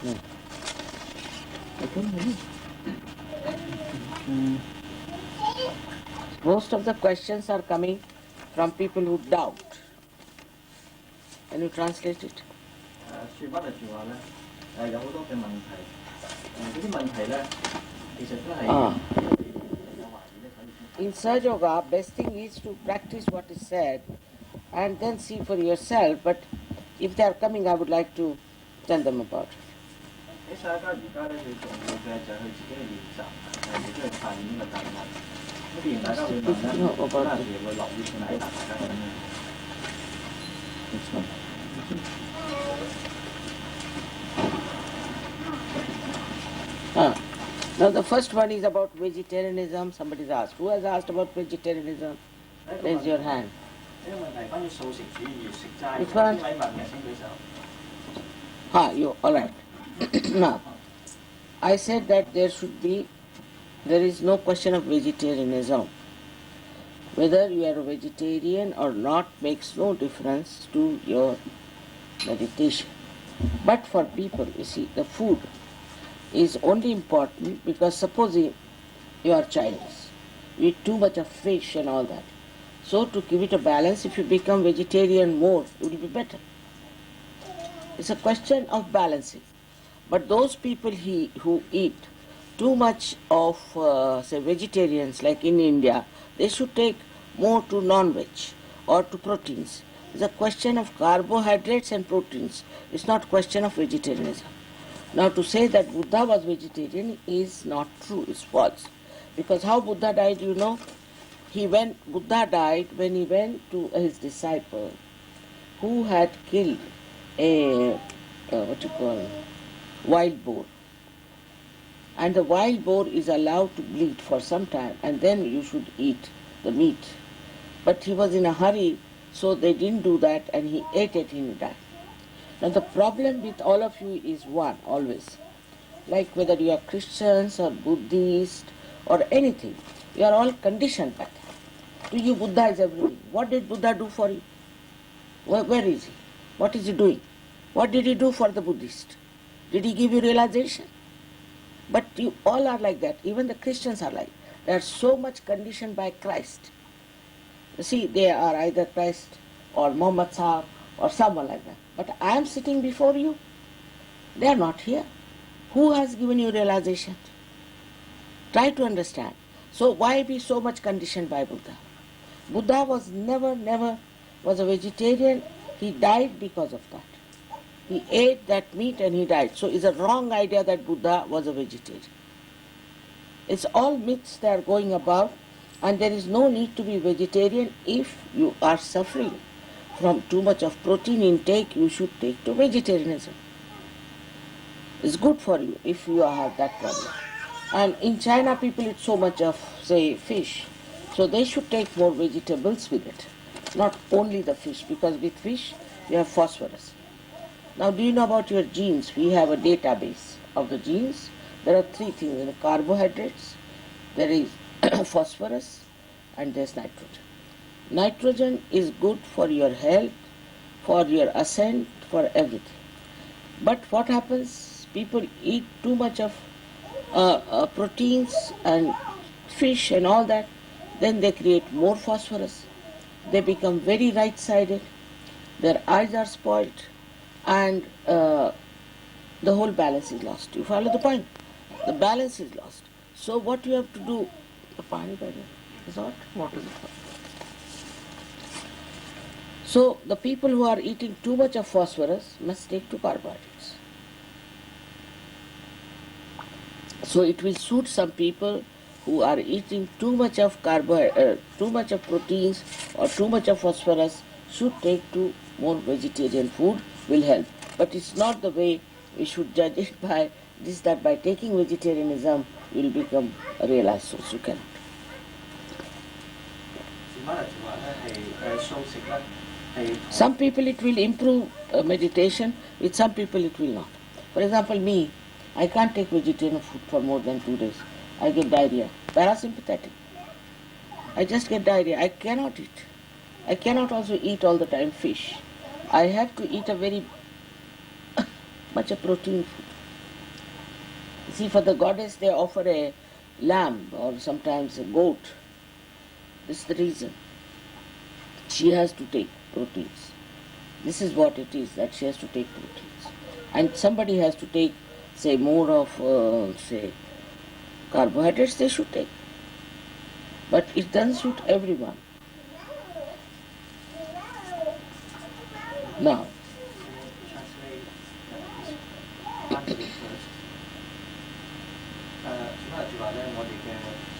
No. Most of the questions are coming from people who doubt. Can you translate it? 説不就係話咧，有好多嘅問題，嗰啲問題咧，其實都係有懷疑咧，所以先。In Sahaja Yoga, best thing is to practice what is said and then see for yourself. But if they are coming, I would like to tell them about it. 喺沙家而家咧，最重要嘅就係佢自己去練習，亦都去發現呢個答案。咁既然大家會問咧，嗰陣時會樂意去解答大家咁樣。Now the first one is about vegetarianism. Somebody's asked. Who has asked about vegetarianism? Raise your hand. 呢個問題關於素食主義食齋， Which one? 邊位問嘅請舉手。You all right. Now, I said that there is no question of vegetarianism. Whether you are a vegetarian or not makes no difference to your meditation. But for people, you see, the food is only important because supposing you are Chinese, you eat too much of fish and all that. So to give it a balance, if you become vegetarian more, it will be better. It's a question of balancing. But those people who eat too much of, say, vegetarians, like in India, they should take more to non-veg or to proteins. It's a question of carbohydrates and proteins. It's not a question of vegetarianism. Now to say that Buddha was vegetarian is not true, it's false. Because how Buddha died, you know? Buddha died when he went to his disciple who had killed a wild boar. And the wild boar is allowed to bleed for some time and then you should eat the meat. But he was in a hurry, so they didn't do that and he ate it and he died. Now the problem with all of you is one, always. Like whether you are Christians or Buddhists or anything, you are all conditioned by that. To you, Buddha is everything. What did Buddha do for you? Where is he? What is he doing? What did he do for the Buddhist? Did he give you realization? But you all are like that. Even the Christians are like that. They are so much conditioned by Christ. You see, they are either Christ or Muhammad Sahib or someone like that. But I am sitting before you. They are not here. Who has given you realization? Try to understand. So why be so much conditioned by Buddha? Buddha was never was a vegetarian. He died because of that. He ate that meat and he died. So it's a wrong idea that Buddha was a vegetarian. It's all myths that are going about, and there is no need to be vegetarian if you are suffering from too much of protein intake. You should take to vegetarianism. It's good for you if you have that problem. And in China people eat so much of, say, fish. So they should take more vegetables with it. Not only the fish, because with fish you have phosphorus. Now do you know about your genes? We have a database of the genes. There are three things. In the carbohydrates, there is phosphorus and there is nitrogen. Nitrogen is good for your health, for your ascent, for everything. But what happens? People eat too much of proteins and fish and all that, then they create more phosphorus. They become very right-sided. Their eyes are spoiled, and the whole balance is lost. You follow the point? The balance is lost. So what you have to do? The pani is what? What is it? So the people who are eating too much of phosphorus must take to carbohydrates. So it will suit some people who are eating too much of too much of proteins or too much of phosphorus, should take to more vegetarian food, will help. But it's not the way we should judge it by this, that by taking vegetarianism you will become a realized soul. You cannot. Some people it will improve meditation, with some people it will not. For example, me, I can't take vegetarian food for more than 2 days. I get diarrhea, parasympathetic. I just get diarrhea. I cannot eat. I cannot also eat all the time fish. I have to eat a very much a protein food. See, for the goddess they offer a lamb or sometimes a goat. This is the reason. She has to take proteins. This is what it is, that she has to take proteins. And somebody has to take, say, more of, say, carbohydrates they should take. But it doesn't suit everyone. Now, translate this one to the first. 咁就話咧，我哋嘅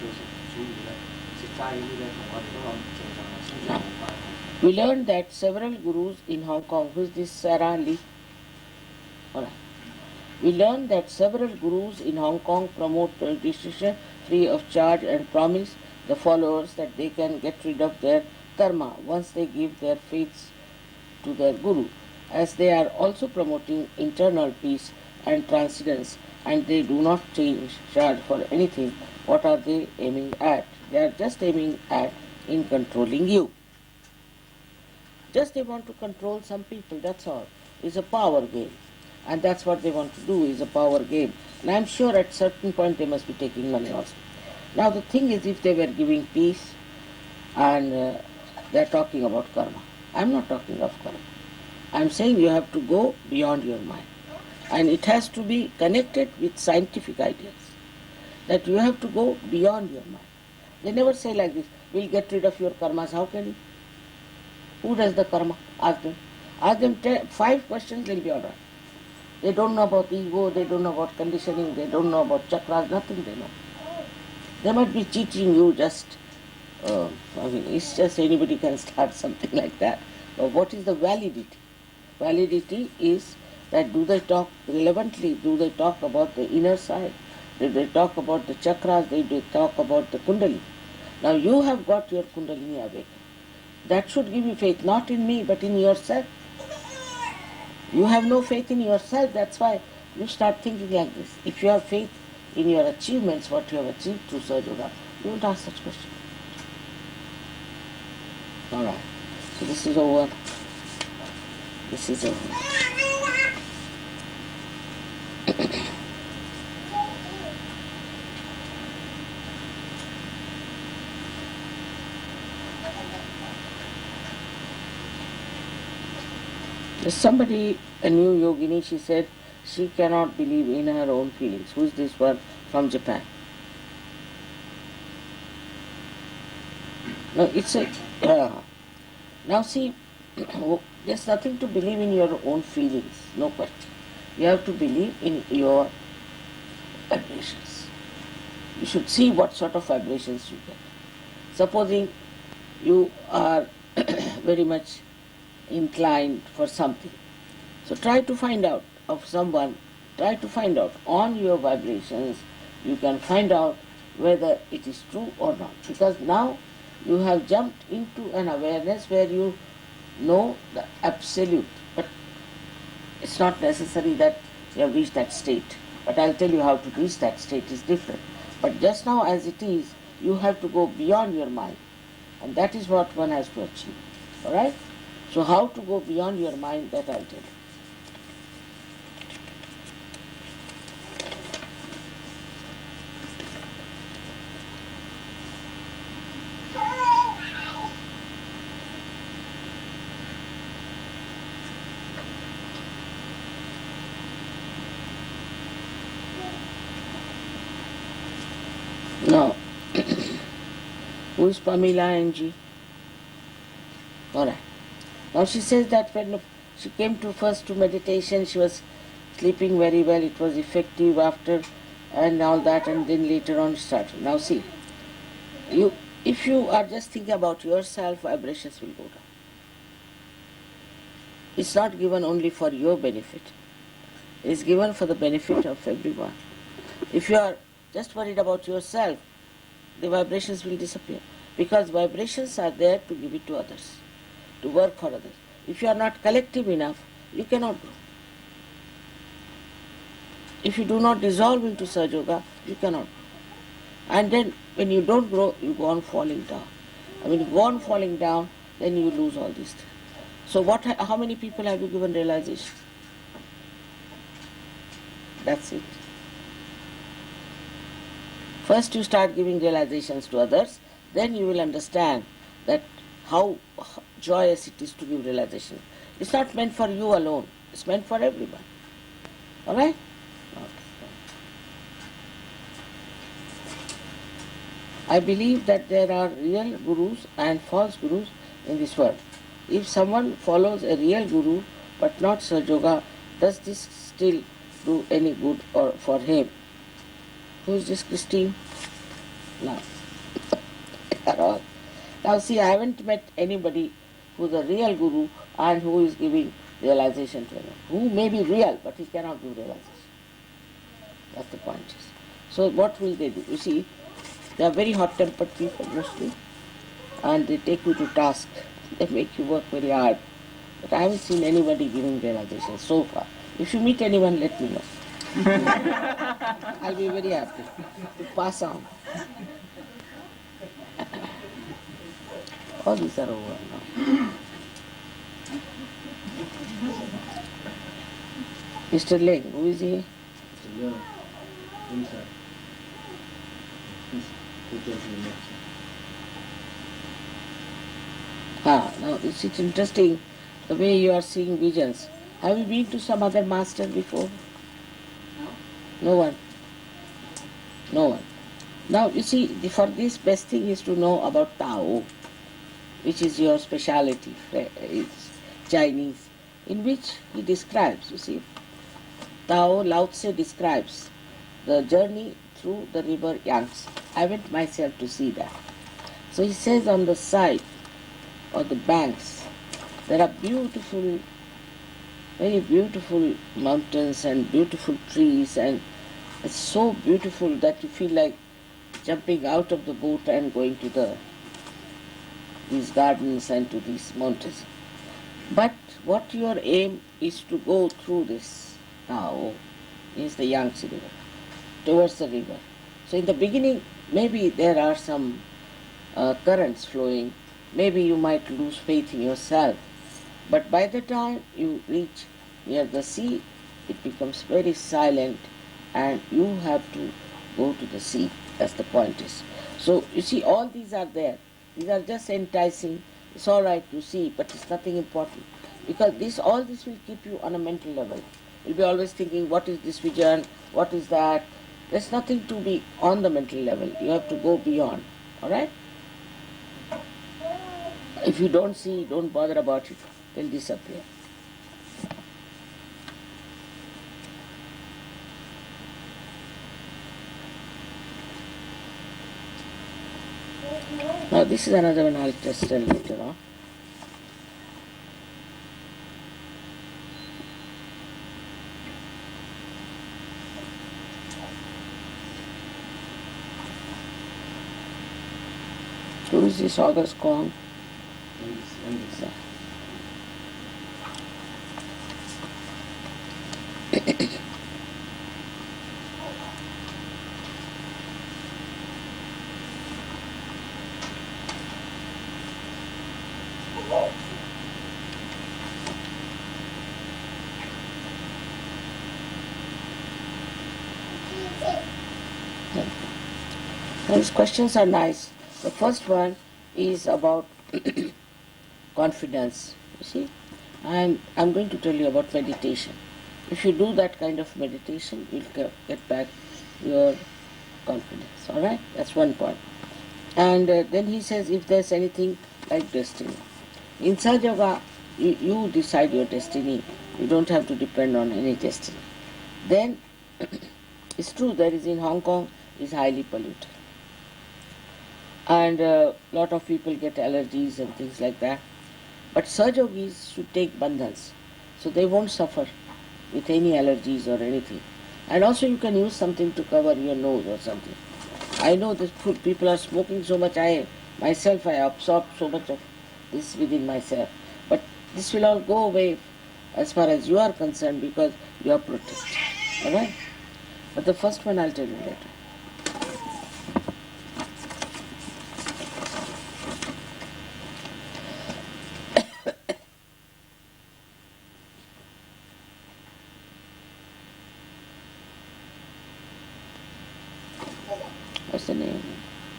素食主義咧，食齋嗰啲咧，同我哋嗰個正常嘅生活冇關係。we learned that several gurus in Hong Kong, who is this Sarah Lee? Alright. We learned that several gurus in Hong Kong promote nutrition free of charge and promise the followers that they can get rid of their karma once they give their faiths to their guru, as they are also promoting internal peace and transcendence, and they do not charge for anything. What are they aiming at? They are just aiming at in controlling you. Just they want to control some people, that's all. It's a power game. And that's what they want to do, is a power game. And I'm sure at certain point they must be taking money also. Now the thing is, if they were giving peace and they're talking about karma. I'm not talking of karma. I'm saying you have to go beyond your mind. And it has to be connected with scientific ideas. That you have to go beyond your mind. They never say like this, we'll get rid of your karmas. How can you? Who does the karma? Ask them. Ask them 5 questions, they'll be all right. They don't know about ego, they don't know about conditioning, they don't know about chakras, nothing they know. They might be teaching you just, it's just anybody can start something like that. But what is the validity? Validity is that do they talk relevantly, do they talk about the inner side, do they talk about the chakras, do they talk about the kundalini. Now you have got your kundalini awakened. That should give you faith, not in me, but in yourself. You have no faith in yourself, that's why you start thinking like this. If you have faith in your achievements, what you have achieved through Sahaja Yoga, you won't ask such questions. Alright, so this is over. This is over. There's somebody, a new yogini, she said she cannot believe in her own feelings. Who is this one from Japan? No, it's a... now see, there's nothing to believe in your own feelings, no question. You have to believe in your vibrations. You should see what sort of vibrations you get. Supposing you are very much inclined for something. So try to find out of someone, try to find out on your vibrations, you can find out whether it is true or not. Because now you have jumped into an awareness where you know the absolute. But it's not necessary that you have reached that state. But I'll tell you how to reach that state is different. But just now as it is, you have to go beyond your mind. And that is what one has to achieve. Alright? So how to go beyond your mind, that I'll tell you. Now, who is Pamela NG? Alright. Now she says that when she came to first to meditation, she was sleeping very well, it was effective after and all that, and then later on started. Now see, if you are just thinking about yourself, vibrations will go down. It's not given only for your benefit. It is given for the benefit of everyone. If you are just worried about yourself, the vibrations will disappear. Because vibrations are there to give it to others, to work for others. If you are not collective enough, you cannot grow. If you do not dissolve into Sahaja Yoga, you cannot grow. And then when you don't grow, you go on falling down. And when you go on falling down, then you lose all these things. So how many people have you given realization? That's it. First you start giving realizations to others, then you will understand that how joyous it is to give realization. It's not meant for you alone, it's meant for everyone. Alright? I believe that there are real gurus and false gurus in this world. If someone follows a real guru but not Sahaja, does this still do any good or for him? Who is this Christine? Now, now see, I haven't met anybody who is a real guru and who is giving realization to anyone. Who may be real, but he cannot give realization. That's the point. So what will they do? You see, they are very hot-tempered people mostly, and they take you to task. They make you work very hard. But I haven't seen anybody giving realization so far. If you meet anyone, let me know. I'll be very happy to pass on. All these are over now. Mr. Ling, who is he? Now it's interesting the way you are seeing visions. Have you been to some other master before? No one. No one. Now you see, for this best thing is to know about Tao, which is your speciality. It's Chinese, in which he describes, you see, Tao Lao Tse describes the journey through the river Yangtze. I went myself to see that. So he says on the side or the banks there are beautiful, very beautiful mountains and beautiful trees, and it's so beautiful that you feel like jumping out of the boat and going to these gardens and to these mountains. But what your aim is to go through this now is the Yangtze River, towards the river. So in the beginning, maybe there are some currents flowing, maybe you might lose faith in yourself, but by the time you reach near the sea, it becomes very silent and you have to go to the sea. That's the point is. So you see, all these are there. These are just enticing. It's all right to see, but it's nothing important. Because all this will keep you on a mental level. You'll be always thinking, what is this vision? What is that? There's nothing to be on the mental level. You have to go beyond. All right? If you don't see, don't bother about it. They'll disappear. Now this is another one I'll just tell later on. Who is this August Kong? These questions are nice. The first one is about confidence. You see, I'm going to tell you about meditation. If you do that kind of meditation, you'll get back your confidence. All right, that's one point. And then he says, if there's anything like destiny, in Sahaja Yoga, you decide your destiny. You don't have to depend on any destiny. Then it's true that is in Hong Kong is highly polluted. And a lot of people get allergies and things like that. But Sahaja Yogis should take bandhans, so they won't suffer with any allergies or anything. And also you can use something to cover your nose or something. I know that people are smoking so much, I absorb so much of this within myself. But this will all go away as far as you are concerned because you are protected. Alright? But the first one I'll tell you later.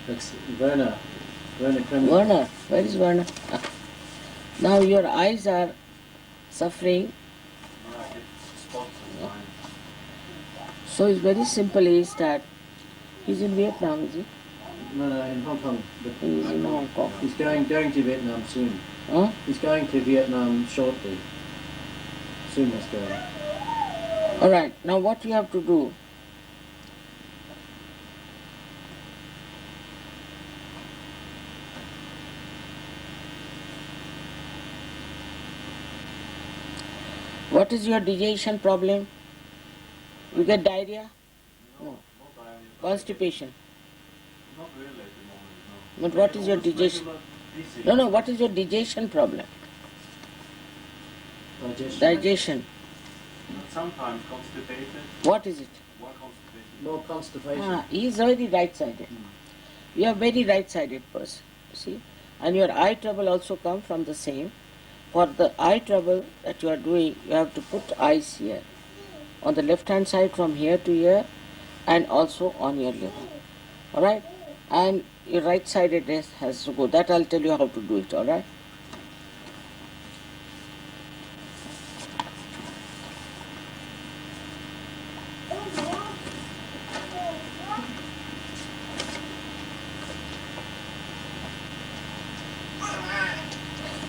That's Werner. Werner Kremer. Werner, where is Werner? Now your eyes are suffering. So it's very simple is that he's in Vietnam, is he? No, in Hong Kong. But He's in Hong Kong. he's going to Vietnam soon. Huh? He's going to Vietnam shortly. Soon he's going. Alright, now what you have to do, what is your digestion problem? You get diarrhea? No. Constipation? Not really at the moment, no. But what is your digestion? No, what is your digestion problem? Digestion. Sometimes constipated. What is it? More constipated. More constipation. He is very right-sided. You are very right-sided person, see? And your eye trouble also come from the same. For the eye trouble that you are doing, you have to put eyes here. On the left-hand side from here to here, and also on your liver. Alright? And your right-sidedness has to go. That I'll tell you how to do it, alright?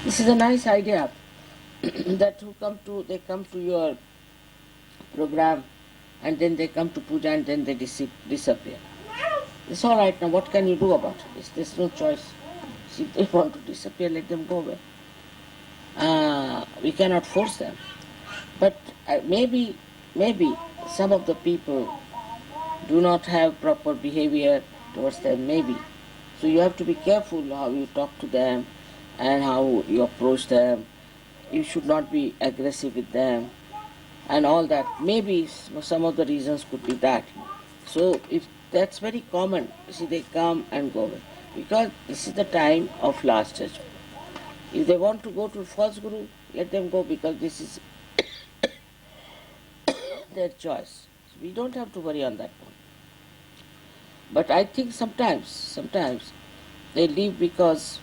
This is a nice idea that they come to your program and then they come to puja and then they disappear. It's all right now. What can you do about it? There's no choice. See, if they want to disappear, let them go away. We cannot force them. But maybe some of the people do not have proper behavior towards them. Maybe. So you have to be careful how you talk to them and how you approach them. You should not be aggressive with them and all that. Maybe some of the reasons could be that. So if that's very common, see, they come and go away. Because this is the time of last judgment. If they want to go to false guru, let them go, because this is their choice. So we don't have to worry on that one. But I think sometimes they leave because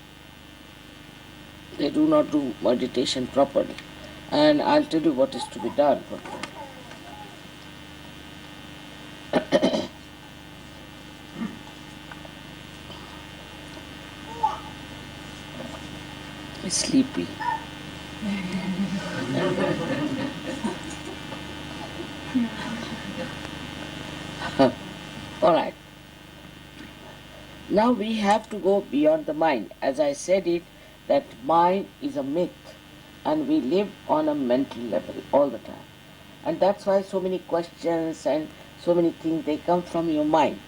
they do not do meditation properly. And I'll tell you what is to be done for them. He's sleepy. All right. Now we have to go beyond the mind. As I said it, that mind is a myth and we live on a mental level all the time. And that's why so many questions and so many things, they come from your mind.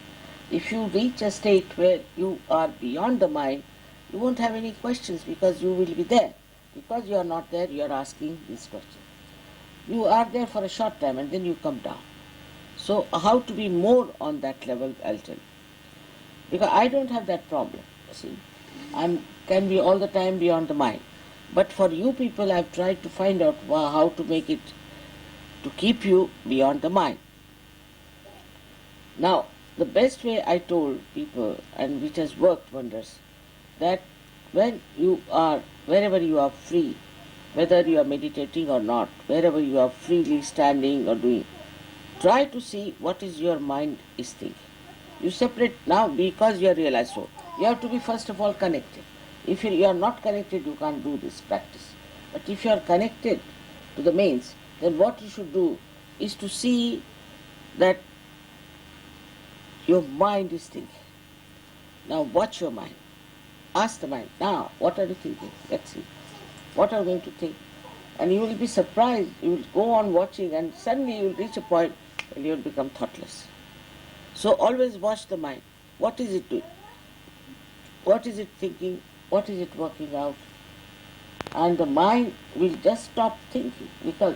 If you reach a state where you are beyond the mind, you won't have any questions because you will be there. Because you are not there, you are asking these questions. You are there for a short time and then you come down. So how to be more on that level, I'll tell you. Because I don't have that problem, see. I can be all the time beyond the mind. But for you people, I've tried to find out how to make it, to keep you beyond the mind. Now, the best way I told people, and which has worked wonders, that when you are, wherever you are free, whether you are meditating or not, wherever you are freely standing or doing, try to see what is your mind is thinking. You separate now because you are realized so. You have to be first of all connected. If you are not connected, you can't do this practice. But if you are connected to the mains, then what you should do is to see that your mind is thinking. Now watch your mind. Ask the mind, now what are you thinking? Let's see. What are you going to think? And you will be surprised. You will go on watching and suddenly you will reach a point where you will become thoughtless. So always watch the mind. What is it doing? What is it thinking? What is it working out? And the mind will just stop thinking because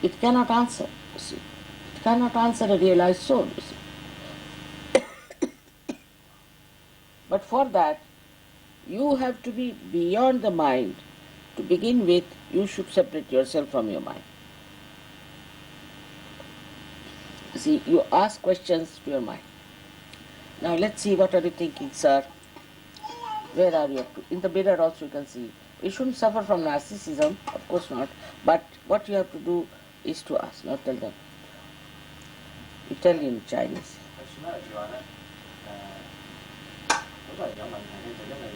it cannot answer, you see. It cannot answer a realized soul, you see. But for that, you have to be beyond the mind. To begin with, you should separate yourself from your mind. See, you ask questions to your mind. Now let's see, what are you thinking, sir? Where are you up to? In the mirror also you can see. You shouldn't suffer from narcissism, of course not. But what you have to do is to ask, not tell them. You tell in Chinese. 佢算啦住話咧，好多人有問題咧，就因為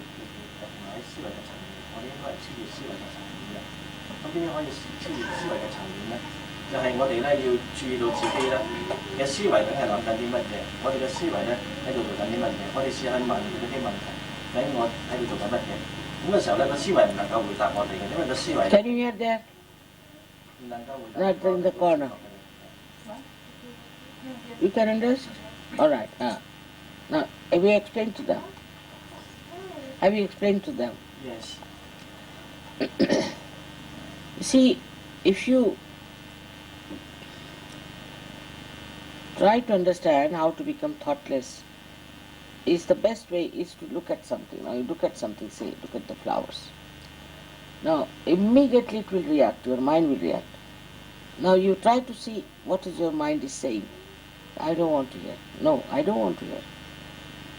同埋喺思維嘅層面，我哋應該係超越思維嘅層面嘅。咁點樣可以超越思維嘅層面咧？就係、我哋咧要注意到自己咧嘅思維梗係諗緊啲乜嘢，我哋嘅思維咧喺度做緊啲乜嘢，我哋試下問嗰啲問題，究竟我喺度做緊乜嘢？咁嘅時候咧，個思維唔能夠回答我哋嘅，因為個思維 Can you hear that? 唔能夠回答。 Not in the corner. You can understand? All right. Now, have you explained to them? Have you explained to them? Yes. You see, if you try to understand how to become thoughtless, is the best way is to look at something. Now you look at something, say, look at the flowers. Now, immediately it will react, your mind will react. Now you try to see what is your mind is saying. I don't want to hear. No, I don't want to hear.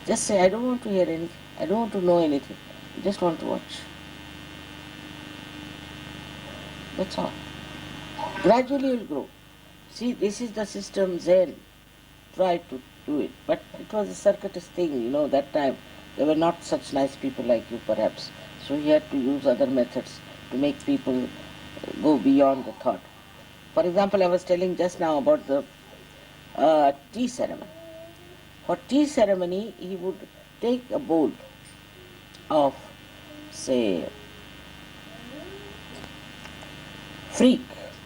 Just say, I don't want to hear anything. I don't want to know anything. I just want to watch. That's all. Gradually you will grow. See, this is the system Zen tried to do it. But it was a circuitous thing, that time. There were not such nice people like you, perhaps. So he had to use other methods to make people go beyond the thought. For example, I was telling just now about the tea ceremony. For tea ceremony, he would take a bowl of, say, freak,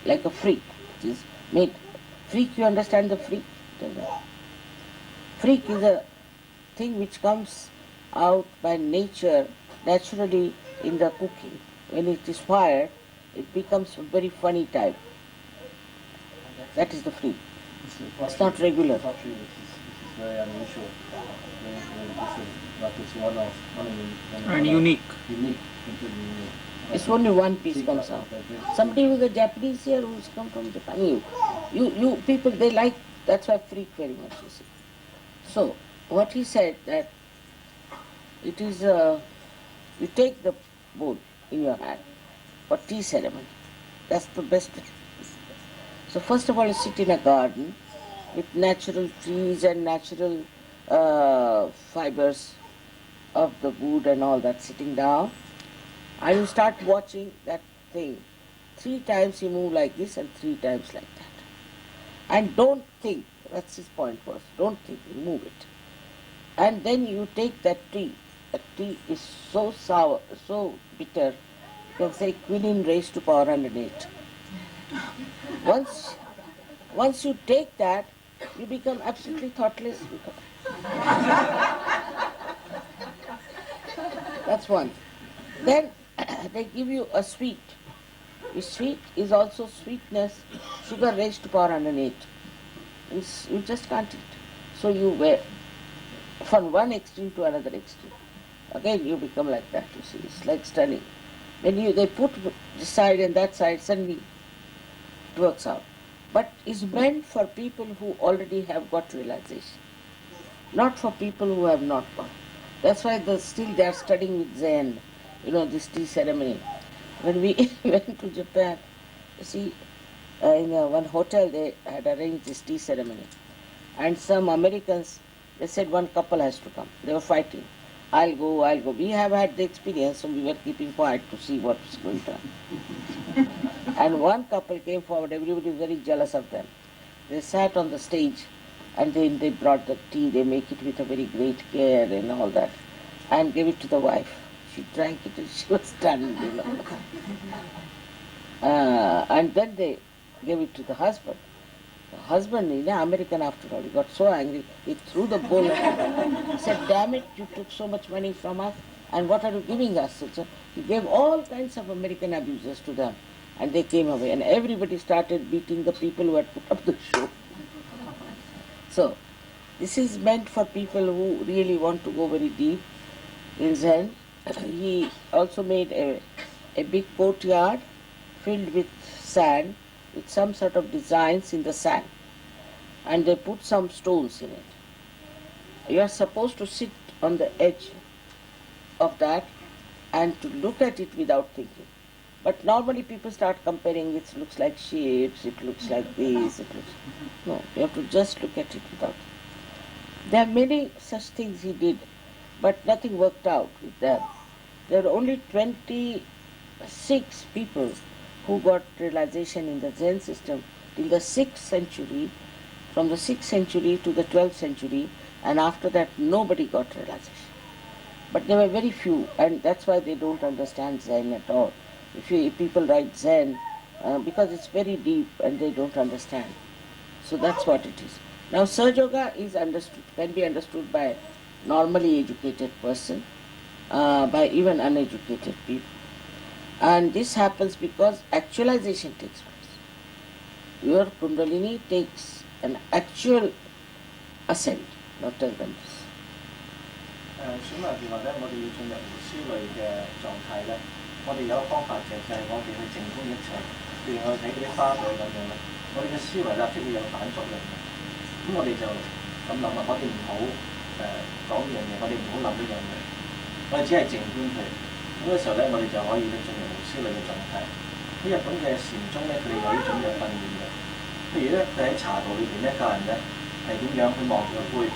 like a freak, which is made. Freak, you understand the freak? Freak is a thing which comes out by nature, naturally in the cooking. When it is fired, it becomes a very funny type. That is the freak. It's not regular. Pottery, which is very unusual, very different, but it's one of unique. Unique, completely unique. It's only one piece comes out. Somebody who's a Japanese here who's come from Japan, you people, they like, that's why freak very much, you see. So, what he said that it is, you take the bowl in your hand for tea ceremony. That's the best. So first of all, you sit in a garden with natural trees and natural fibers of the wood and all that sitting down. And you start watching that thing. 3 times you move like this and 3 times like that. And don't think, that's his point first, don't think, move it. And then you take that tea. That tea is so sour, so bitter, you can say quinine raised to power 108. Once you take that, you become absolutely thoughtless. That's one. Then they give you a sweet. Sweet is also sweetness, sugar raised to power 108. You just can't eat. So you wear from one extreme to another extreme. Again you become like that, you see. It's like stunning. When they put this side and that side, suddenly it works out. But it's meant for people who already have got realization, not for people who have not got. That's why still they are studying with Zen, this tea ceremony. When we went to Japan, you see, in one hotel they had arranged this tea ceremony. And some Americans, they said one couple has to come. They were fighting. I'll go. We have had the experience, so we were keeping quiet to see what was going on. And one couple came forward, everybody was very jealous of them. They sat on the stage and then they brought the tea, they make it with a very great care and all that, and gave it to the wife. She drank it and she was stunned, and then they gave it to the husband. The husband, American after all, he got so angry, he threw the bowl at her. He said, damn it, you took so much money from us, and what are you giving us? So he gave all kinds of American abuses to them. And they came away, and everybody started beating the people who had put up the show. So, this is meant for people who really want to go very deep in Zen. He also made a big courtyard filled with sand, with some sort of designs in the sand. And they put some stones in it. You are supposed to sit on the edge of that and to look at it without thinking. But normally people start comparing, it looks like shapes, it looks like this, it looks... No, you have to just look at it without. There are many such things he did, but nothing worked out with them. There are only 26 people who got realization in the Zen system till the 6th century, from the 6th century to the 12th century, and after that nobody got realization. But there were very few, and that's why they don't understand Zen at all. If people write Zen, because it's very deep and they don't understand. So that's what it is. Now Sahaja Yoga is understood, can be understood by normally educated person, by even uneducated people. And this happens because actualization takes place. Your Kundalini takes an actual ascent. Now tell them this. 想問另外咧，我哋要進入無思慮嘅狀態咧，我哋有個方法嘅，就係我哋去靜觀一切。譬如我哋睇嗰啲花朵咁樣咧，我哋嘅思維立即會有反作用嘅。咁我哋就咁諗啦，我哋唔好講呢樣嘢，我哋唔好諗呢樣嘢，我哋只係靜觀佢。咁嘅時候咧，我哋就可以咧進入無思慮嘅狀態。喺日本嘅禪宗咧，佢哋有呢種嘅訓練嘅。譬如咧，佢喺茶道裏邊咧教人咧係點樣去望住個杯。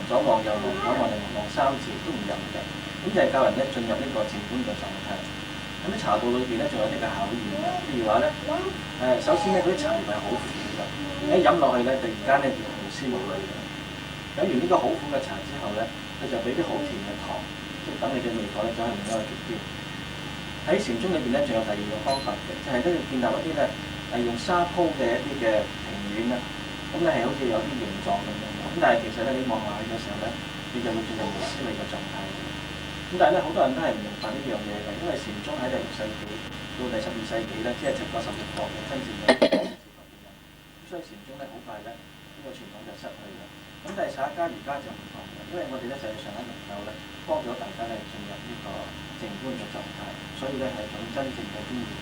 左望右望，左望右望3次都唔入嘅，咁就係教人咧進入呢個靜觀嘅狀態。咁喺茶道裏邊咧，仲有啲嘅考驗嘅，譬如話咧，首先咧嗰啲茶葉係好苦嘅，一飲落去咧，突然間咧就無思無慮嘅。飲完呢個好苦嘅茶之後咧，佢就俾啲好甜嘅糖，即係等你嘅味覺咧走向另一個極端。喺禪宗裏邊咧，仲有第二個方法嘅，就係都要建立一啲咧係用沙鋪嘅一啲嘅庭院啦，咁咧係好似有啲形狀咁樣。咁但係其實咧，你望下去嘅時候咧，你就會進入無思慮嘅狀態嘅。咁但係咧，好多人都係唔明白呢樣嘢嘅，因為禪宗喺第6世紀到第12世紀咧，即係7、8、16國嘅真正嘅咁所以禪宗咧好快咧，呢個傳統就失去啦。咁但係薩迦而家就唔同嘅，因為我哋咧實際上咧能夠咧幫咗大家咧進入呢個靜觀嘅狀態，所以咧係一種真正嘅經驗。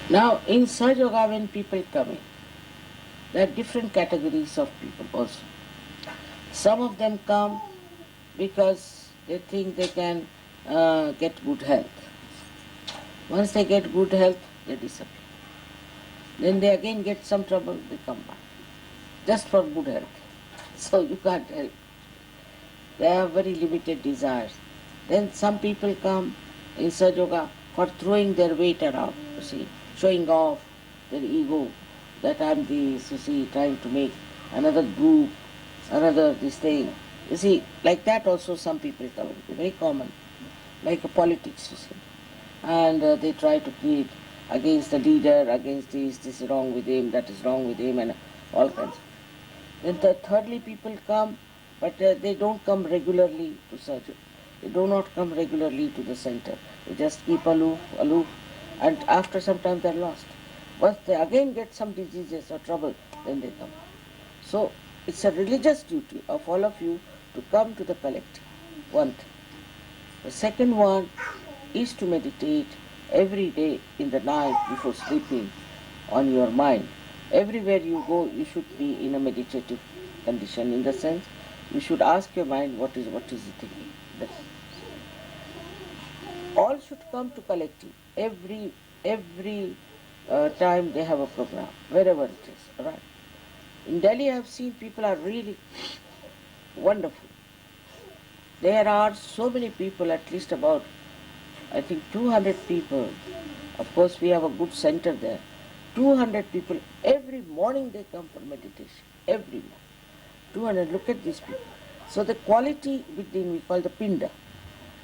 Now in Sahaja Yoga when people come in, there are different categories of people also. Some of them come because they think they can get good health. Once they get good health, they disappear. Then they again get some trouble, they come back. Just for good health. So you can't help. They have very limited desires. Then some people come in Sahaja Yoga for throwing their weight around, you see, showing off their ego, that I'm this, you see, trying to make another group, another this thing. You see, like that also some people come, very common, like a politics, you see. And they try to create against the leader, against this is wrong with him, that is wrong with him, and all kinds. Then thirdly people come, but they don't come regularly to surgery. They do not come regularly to the center. They just keep aloof, and after some time they are lost. Once they again get some diseases or trouble, then they come. So it's a religious duty of all of you to come to the collective. One thing. The second one is to meditate every day in the night before sleeping on your mind. Everywhere you go, you should be in a meditative condition, in the sense you should ask your mind what is it thinking. All should come to collective. Every time they have a program, wherever it is. Right? In Delhi, I have seen people are really wonderful. There are so many people, at least about, I think 200 people. Of course, we have a good center there. 200 people, every morning they come for meditation. Every morning. 200, look at these people. So the quality within, we call the pinda.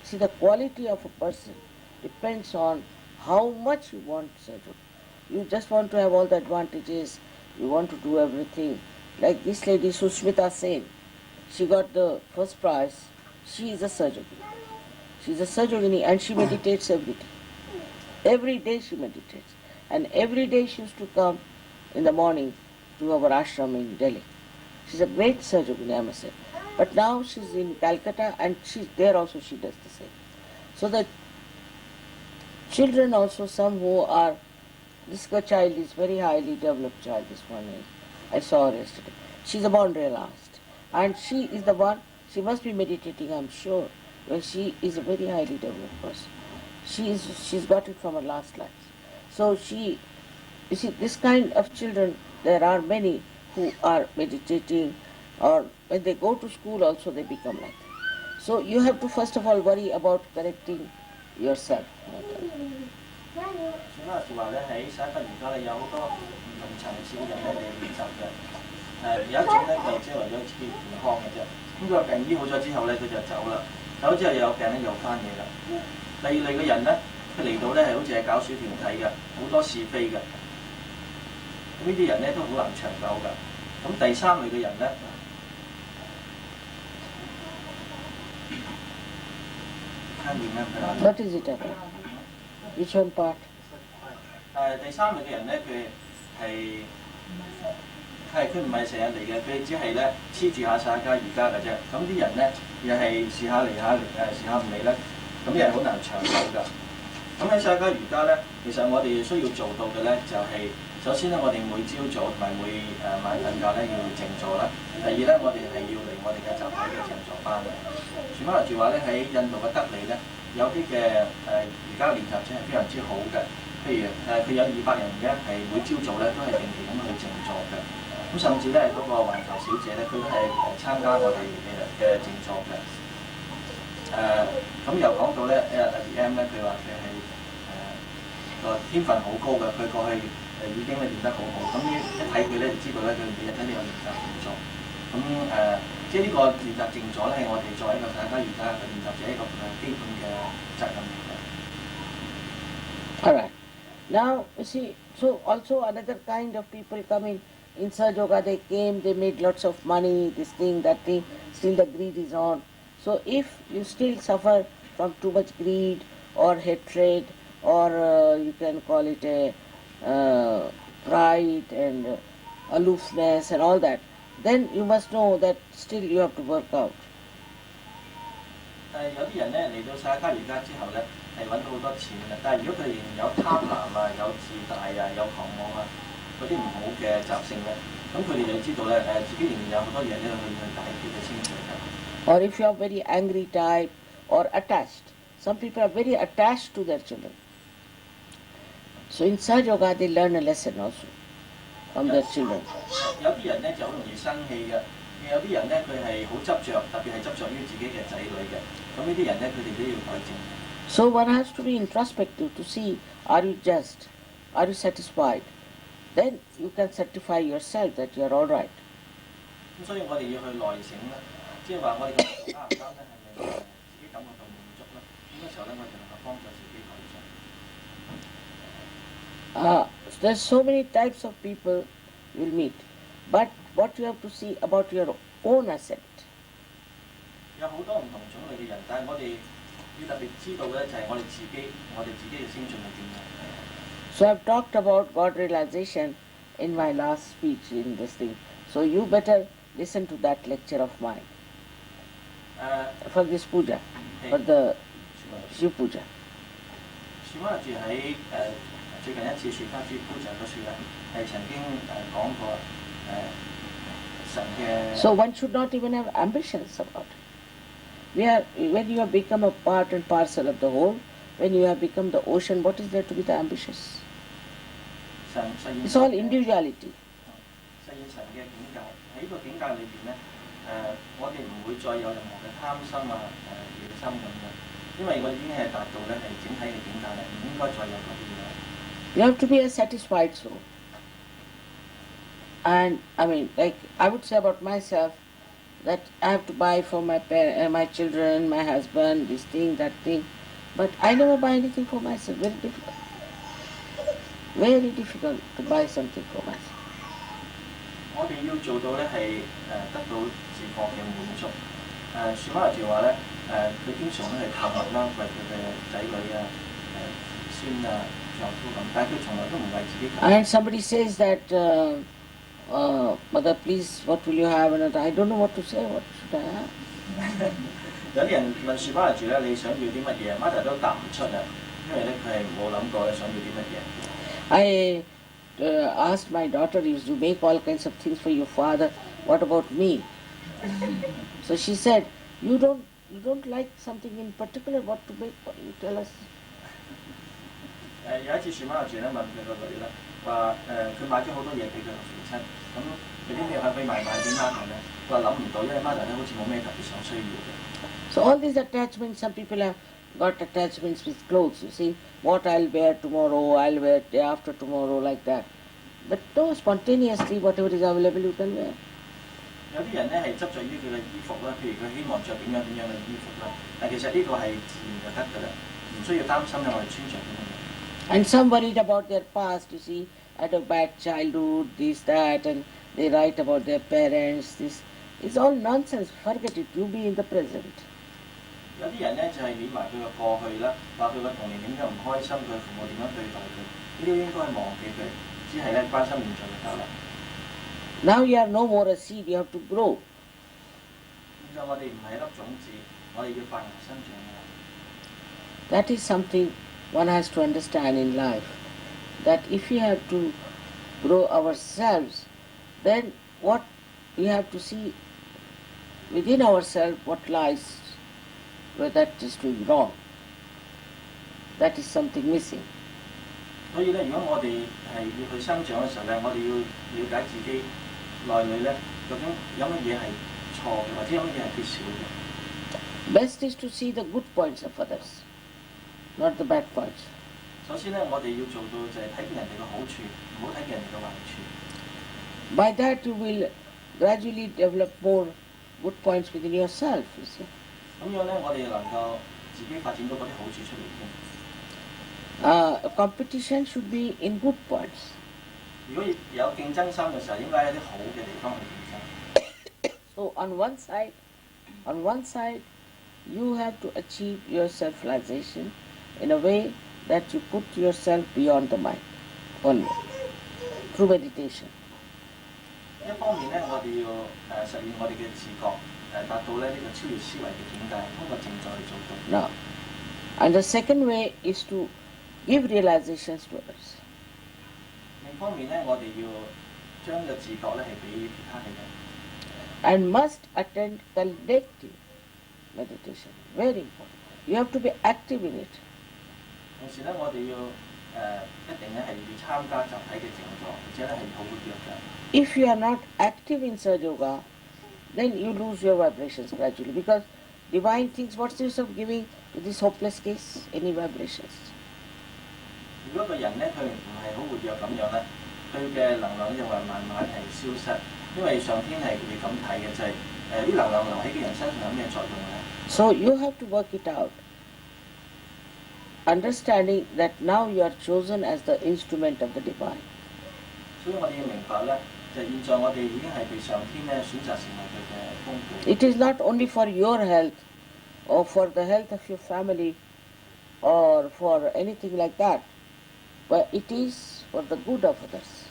See, the quality of a person depends on how much you want surgery. You just want to have all the advantages, you want to do everything. Like this lady Sushmita Sen, she got the first prize. She is a surgeon. She is a surgeon and she meditates every day. Every day she meditates. And every day she used to come in the morning to our ashram in Delhi. She's a great surgeon, I must say. But now she's in Calcutta and there also she does the same. So that children also, some who are, this child is very highly developed child, this one is. I saw her yesterday. She's a born realized. And she is the one, she must be meditating, I'm sure. Well, she is a very highly developed person. She's got it from her last life. So you see, this kind of children, there are many who are meditating, or when they go to school also they become like that. So you have to first of all worry about correcting yourself. 算啦，就話咧喺沙吉而家咧有好多唔同層次嘅人咧嚟練習嘅。有一種咧就即係為咗自己健康嘅啫。咁佢個病醫好咗之後咧，佢就走啦。走之後又有病咧又翻嘢啦。第二類嘅人咧，佢嚟到咧係好似係搞小團體嘅，好多是非嘅。咁呢啲人咧都好難長久㗎。咁第三類嘅人咧，聽唔明啊？ What is it about? Which one part? 第三類嘅人咧，佢唔係成日嚟嘅，佢只係咧黐住下曬家而家嘅啫。咁啲人咧又係試下嚟下嚟，試下唔嚟咧，咁又係好難長久㗎。咁喺曬家瑜伽咧，其實我哋需要做到嘅咧就係、首先咧，我哋每朝早同埋每晚瞓覺咧要靜坐啦。第二咧，我哋係要嚟我哋嘅集體嘅靜坐班。傳翻嚟住話咧，喺印度嘅德里咧，有啲嘅瑜伽練習者係非常之好嘅。譬如佢有200人嘅，係每朝早咧都係定期咁去靜坐嘅。咁甚至咧嗰個環球小姐咧，佢都係參加我哋嘅靜坐嘅。咁又講到咧，M 咧，佢話佢係個天分好高嘅，佢過去已經練得好好。咁一睇佢咧就知道咧，佢每日都有練習靜坐。咁即係呢個練習靜坐咧，係我哋作為一個大家瑜伽嘅練習者一個基本嘅責任嚟嘅。All right. Now, you see, so also another kind of people coming in Sahaja Yoga, they came, they made lots of money, this thing, that thing, still the greed is on. So if you still suffer from too much greed or hatred, or you can call it a pride and aloofness and all that, then you must know that still you have to work out. 有啲人咧嚟到曬家瑜伽之後咧，係揾到好多錢嘅。但係如果佢仍然有貪婪啊、有自大啊、有狂妄啊嗰啲唔好嘅習性咧，咁佢哋就知道咧自己仍然有好多嘢咧去解決嘅清除嘅。Or if you are very angry type or attached, some people are very attached to their children. So in Sahaja Yoga they learn a lesson also from their children. 有啲人咧就好容易生氣嘅，有啲人咧佢係好執着，特別係執着於自己嘅仔女嘅。咁呢啲人咧佢哋都要改正。So one has to be introspective to see, are you just, are you satisfied? Then you can certify yourself that you are all right. 咁所以我哋要去內省啦，即係話我哋嘅啱唔啱咧，係咪自己感覺到滿足咧？咁嘅時候咧，我哋能夠幫助自己改正。There's so many types of people you'll meet, but what you have to see about your own ascent. 有好多唔同種類嘅人，但係我哋要特別知道嘅就係我哋自己嘅先進係點樣。So I've talked about God realization in my last speech in this thing. So you better listen to that lecture of mine for this puja, for the Shiv puja. 樹媽住喺最近一次樹花珠 puja 嗰處咧，係曾經講過神嘅。So one should not even have ambitions about it. When you have become a part and parcel of the whole, when you have become the ocean, what is there to be the ambitious? It's all individuality. 實現神嘅境界喺呢個境界裏邊咧，我哋唔會再有任何嘅貪心啊、野心咁嘅，因為我哋已經係達到咧係整體嘅境界啦，唔應該再有嗰啲嘢。You have to be a satisfied soul. And I mean, like I would say about myself, that I have to buy for my my children, my husband, this thing, that thing. But I never buy anything for myself. Very difficult. Very difficult to buy something for myself. 我哋要做到咧係得到自覺嘅滿足。樹媽住話咧佢經常咧係購物啦，為佢嘅仔女啊、孫啊、丈夫咁，但係佢從來都唔為自己購物。And somebody says that, Mother, please, what will you have? And I don't know what to say. What should I have? 有啲人問樹媽住咧，你想要啲乜嘢？Mother都答唔出啊，因為咧佢係冇諗過咧想要啲乜嘢。I asked my daughter, you make all kinds of things for your father. What about me? So she said, you don't like something in particular, what to make? You tell us. 有一次樹媽住咧問佢個女啦，話佢買咗好多嘢俾佢個父親，咁有啲咩可以俾買俾媽咪咧？佢話諗唔到，因為媽咪咧好似冇咩特別想需要嘅。So all these attachments, some people have got attachments with clothes, you see, what I'll wear tomorrow, I'll wear day after tomorrow, like that. But no, spontaneously, whatever is available, you can wear. 有啲人咧係執着於佢嘅衣服啦，譬如佢希望着點樣嘅衣服啦，但其實呢個係自然就得㗎啦，唔需要擔心咧我哋穿着點樣。And some worried about their past, you see, had a bad childhood, this, that, and they write about their parents, this. It's all nonsense. Forget it. You be in the present. 有啲人咧就係緬埋佢嘅過去啦，話佢個童年點樣唔開心，佢父母點樣對待佢，呢啲應該忘記佢，只係咧關心現在就得啦。Now you are no more a seed, you have to grow. 現在我哋唔係一粒種子，我哋要發芽生長㗎。That is something one has to understand in life. That if we have to grow ourselves, then what we have to see within ourselves what lies where that is doing wrong. That is something missing. 所以咧，如果我哋係要去生長嘅時候咧，我哋要了解自己內裏咧，究竟有乜嘢係錯嘅，或者有乜嘢係缺少嘅。Best is to see the good points of others, not the bad points. 首先咧，我哋要做到就係睇見人哋嘅好處，唔好睇見人哋嘅壞處。By that you will gradually develop more good points within yourself, you see. 咁樣咧，我哋能夠自己發展到嗰啲好處出嚟嘅。Competition should be in good points. 如果有競爭心嘅時候，應該喺啲好嘅地方去競爭。So on one side, you have to achieve your self-realization in a way that you put yourself beyond the mind only through meditation. 一方面咧，我哋要實現我哋嘅自覺，達到咧呢個超越思維嘅境界，通過靜坐嚟做到。Now, and the second way is to give realizations to others. 另一方面咧，我哋要將個自覺咧係俾其他嘅人。And must attend collective meditation. Very important. You have to be active in it. 同時咧，我哋要一定咧係要參加集體嘅靜坐，而且咧係好活躍嘅。If you are not active in Sahaja Yoga, then you lose your vibrations gradually, because divine things, what's the use of giving to this hopeless case any vibrations? 如果個人咧佢唔係好活躍咁樣咧，佢嘅能量就會慢慢係消失，因為上天係會咁睇嘅，就係啲能量留喺個人身上有咩作用咧？ So you have to work it out, understanding that now you are chosen as the instrument of the divine. 所以我哋要明白咧，就現在我哋已經係被上天咧選擇成為佢嘅工具。It is not only for your health or for the health of your family or for anything like that, but it is for the good of others.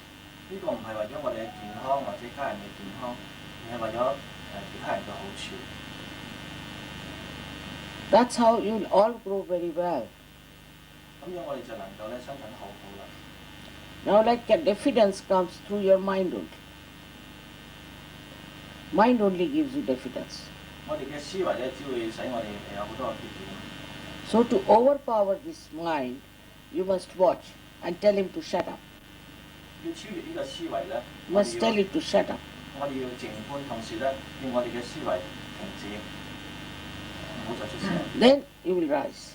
呢個唔係為咗我哋嘅健康或者家人嘅健康，而係為咗其他人嘅好處。That's how you'll all grow very well. 咁樣我哋就能夠咧生長得好好啦。Now like a diffidence comes through your mind only. Mind only gives you diffidence. 我哋嘅思維咧，只會使我哋有好多嘅缺點。So to overpower this mind, you must watch and tell him to shut up. 要超越呢個思維咧， You must tell it to shut up. 我哋要靜觀，同時咧要我哋嘅思維停止，唔好再出聲。Then you will rise.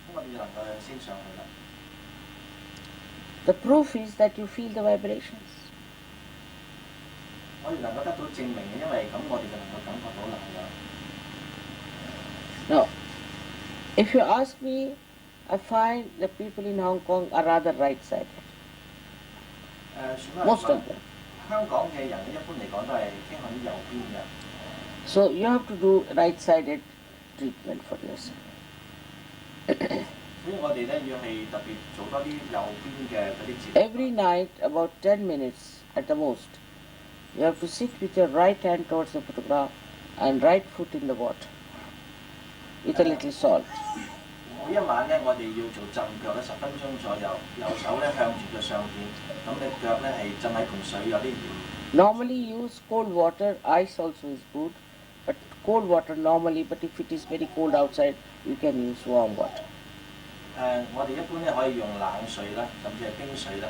咁我哋就能夠升上去啦。The proof is that you feel the vibrations. 我哋能夠得到證明嘅，因為咁我哋就能夠感覺到能量。 Now, if you ask me, I find the people in Hong Kong are rather right-sided. Most of them. 香港嘅人一般嚟講都係傾向於右邊嘅。 So you have to do right-sided treatment for yourself. 所以我哋咧要係特別做多啲右邊嘅嗰啲治療。 Every night, about 10 minutes at the most, you have to sit with your right hand towards the photograph and right foot in the water with a little salt. 我每一晚咧，我哋要做浸腳咧10分鐘左右，右手咧向住個相片，咁你腳咧係浸喺盆水有啲鹽。Normally use cold water, ice also is good, but cold water normally, but if it is very cold outside, you can use warm water. 我哋一般咧可以用冷水啦，甚至係冰水啦。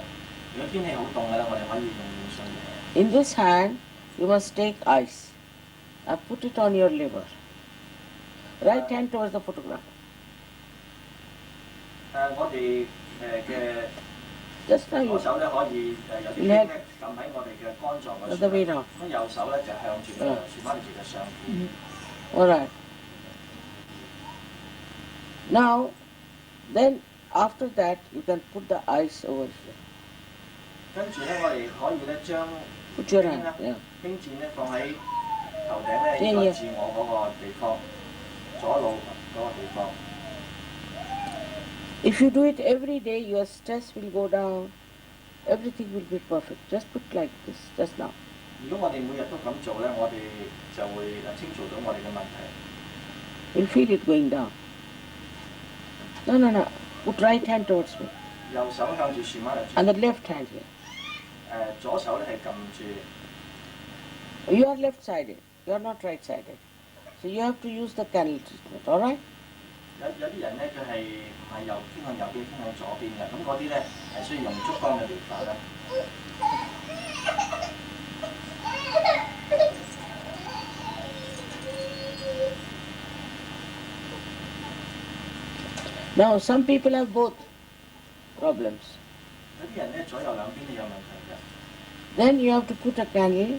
如果天氣好凍嘅咧，我哋可以用暖水。In this hand, you must take ice and put it on your liver. Right hand towards the photograph. 我哋嘅 Just now 左 you 手咧可以有啲冰咧撳喺我哋嘅肝臟嗰 other way 處， round. 咁右手咧就向住個旋翻住嘅相片。Alright. Now, then after that you can put the ice over here. 跟住咧，我哋可以咧將 Put your 冰 hand. 咧 Yeah. 冰箭咧放喺頭頂咧應該自我嗰個地方，左腦嗰個地方。If you do it every day, your stress will go down. Everything will be perfect. Just put like this, just now. 如果我哋每日都咁做咧，我哋就會清除到我哋嘅問題。You'll feel it going down. No, no, no. Put right hand towards me. 右手向住旋翻嚟。 And the left hand here. 左手咧係撳住。 You are left-sided. You are not right-sided. So you have to use the candle treatment. All right? 有啲人咧，佢係唔係偏向右邊，偏向左邊嘅，咁嗰啲咧係需要用燭光嘅療法啦。Now, some people have both problems. 有啲人咧左右兩邊都有問題嘅。 Then you have to put a candle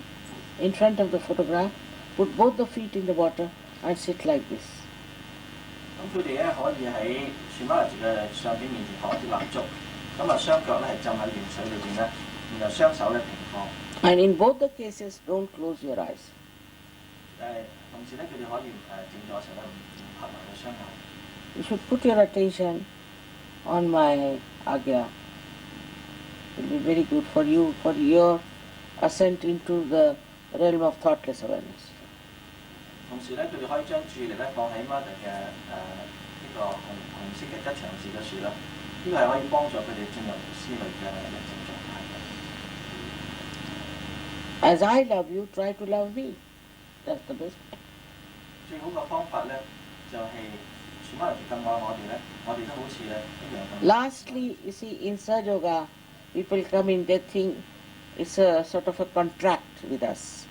in front of the photograph, put both the feet in the water and sit like this. 咁佢哋咧可以喺旋翻嚟嘅相片面前放一支蠟燭，咁啊雙腳咧係浸喺暖水裏邊咧，然後雙手咧平放。And in both the cases, don't close your eyes. 同時咧佢哋可以靜咗嘅時候咧唔合埋個雙眼。 You should put your attention on my agya. It will be very good for you, for your ascent into the realm of thoughtless awareness. 同時咧，佢哋可以將注意力咧放喺 Mother 嘅呢個紅色嘅吉祥字嘅樹啦，呢個係可以幫助佢哋進入思慮嘅寧靜狀態嘅。 As I love you, try to love me. That's the best. 最好嘅方法咧，就係全班人咁愛我哋咧，我哋都好似咧一樣咁。 Lastly, you see, in Sahaja Yoga, people come in, they think it's a sort of a contract with us,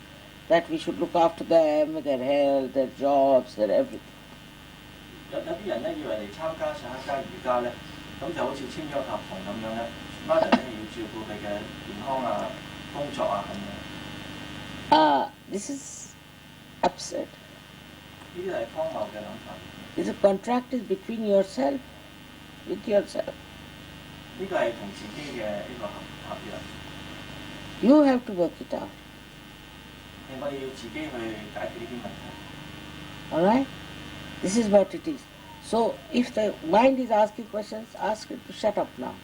that we should look after them, their health, their jobs, their everything. 有啲人咧以為嚟參加Sahaja瑜伽咧，咁就好似簽咗合同咁樣咧，Mother 咧要照顧佢嘅健康啊、工作啊咁樣。This is absurd. 呢啲係荒謬嘅諗法。 This contract is between yourself with yourself. 呢個係同自己嘅呢個合約。 You have to work it out. 我哋要自己去解決呢啲問題。 All right? This is what it is. So, if the mind is asking questions, ask it to shut up now.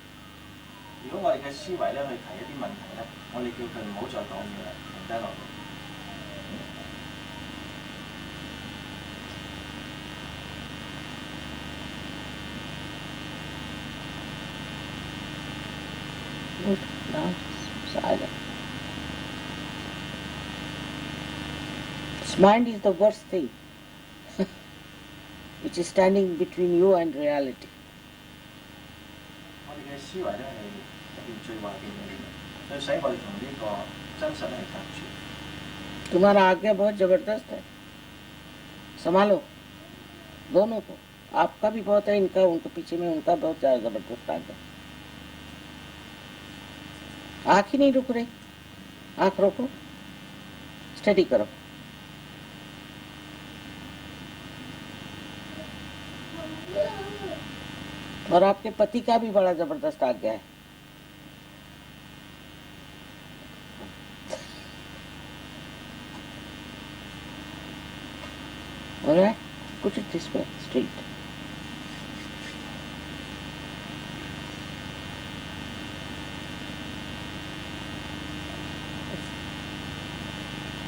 如果我哋嘅思維咧去提一啲問題咧，我哋叫佢唔好再講嘢啦，停低落嚟。 Good. Now, silent. This mind is the worst thing, which is standing between you and reality. 我哋嘅思維咧係一件最壞嘅嘢，佢使我哋同呢個真實咧係隔絕。 तुम्हारा आज्ञा बहुत जबरदस्त है, संभालो दोनों को. आपका भी बहुत है, इनका उनके पीछे में उनका बहुत ज्यादा जबरदस्त आज्ञा. आँख ही नहीं रुक रही, आँख रोको, स्टडी करो. और आपके पति का भी बड़ा जबरदस्त आज्ञा है. All right, put it this way, straight.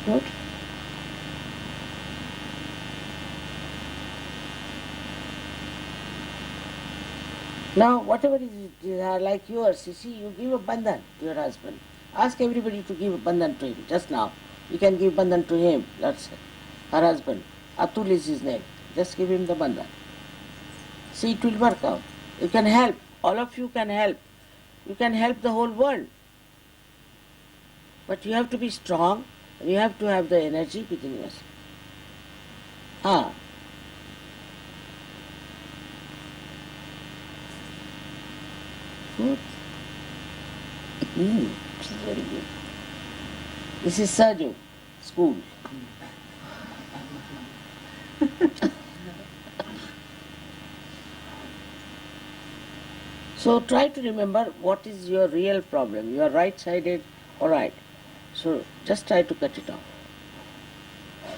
Good. Now, whatever is like yours, you see, you give a bandhan to your husband. Ask everybody to give a bandhan to him. Just now, you can give bandhan to him. Let's say, her husband. Atul is his name. Just give him the bandhan. See, it will work out. You can help. All of you can help. You can help the whole world. But you have to be strong. And you have to have the energy within yourself. Good. This is very good. This is Sahaja school. So try to remember what is your real problem. You are right-sided, all right. So just try to cut it off.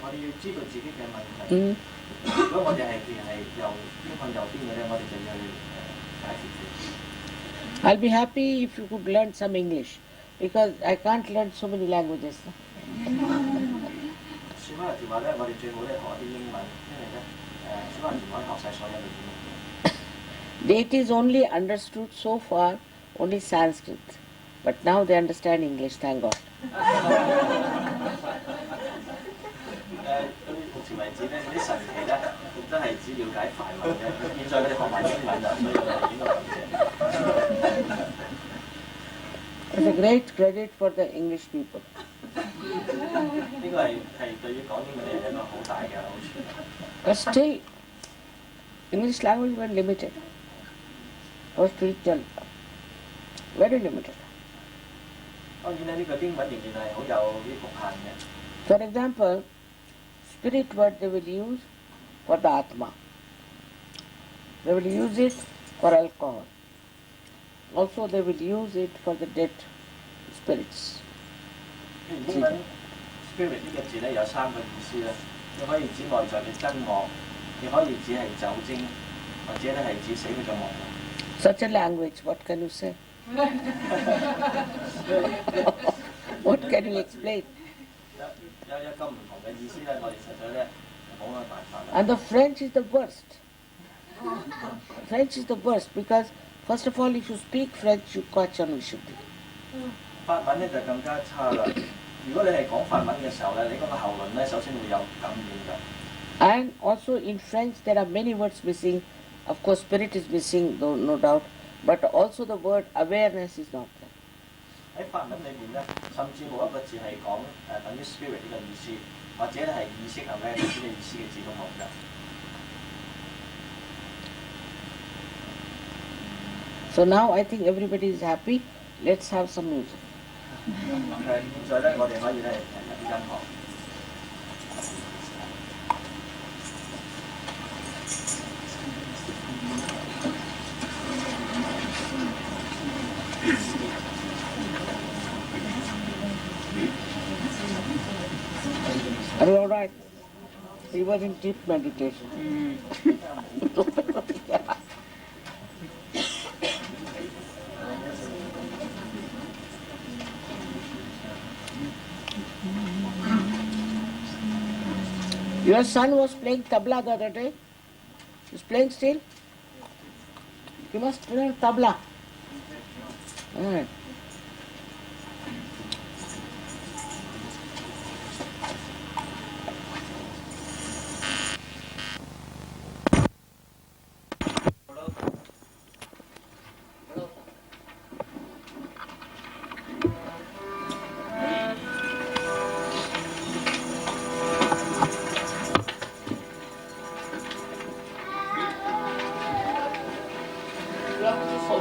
我哋要知道自己嘅問題。如果我哋係右偏向右邊嘅咧，我哋就要去解決佢。I'll be happy if you could learn some English, because I can't learn so many languages. 算翻嚟電話咧，我哋最好咧學啲英文，因為咧算翻嚟電話學晒所有嘅語文。It is only understood so far, only Sanskrit. But now they understand English, thank God. 到目前為止咧，嗰啲神奇咧，都係只了解梵文嘅。現在佢哋學埋英文啦，所以我哋應該感謝。It's a great credit for the English people. 呢個係對於講英文嘅人一個好大嘅好處。But still, English language was limited. Was spiritual, very limited. 當然咧，呢個英文仍然係好有啲局限嘅。For example, spirit word they will use for the Atma. They will use it for alcohol. Also they will use it for the dead spirits. 英文 spirit 呢個字咧有三個意思啦，你可以指外在嘅真我，你可以指係酒精，或者咧係指死去嘅亡魂。Such a language, what can you say? What can you explain? 有咁唔同嘅意思咧，我哋實在咧冇乜辦法啦。And the French is the worst. French is the worst because, first of all, if you speak French, you catch on Vishuddhi. 法文咧就更加差啦。如果你係講法文嘅時候咧，你嗰個喉嚨咧首先會有感染㗎。And also in French there are many words missing. Of course, spirit is missing, though, no doubt, but also the word awareness is not there. 喺法文裏面咧，甚至冇一個字係講等於 spirit 呢個意思，或者係意識 awareness 呢個意思嘅字都冇㗎。So now I think everybody is happy. Let's have some music. 現在咧，我哋可以咧入啲音樂。Are you all right? He was in deep meditation. Your son was playing tabla the other day. He's playing still? You must learn tabla. Right. You have to so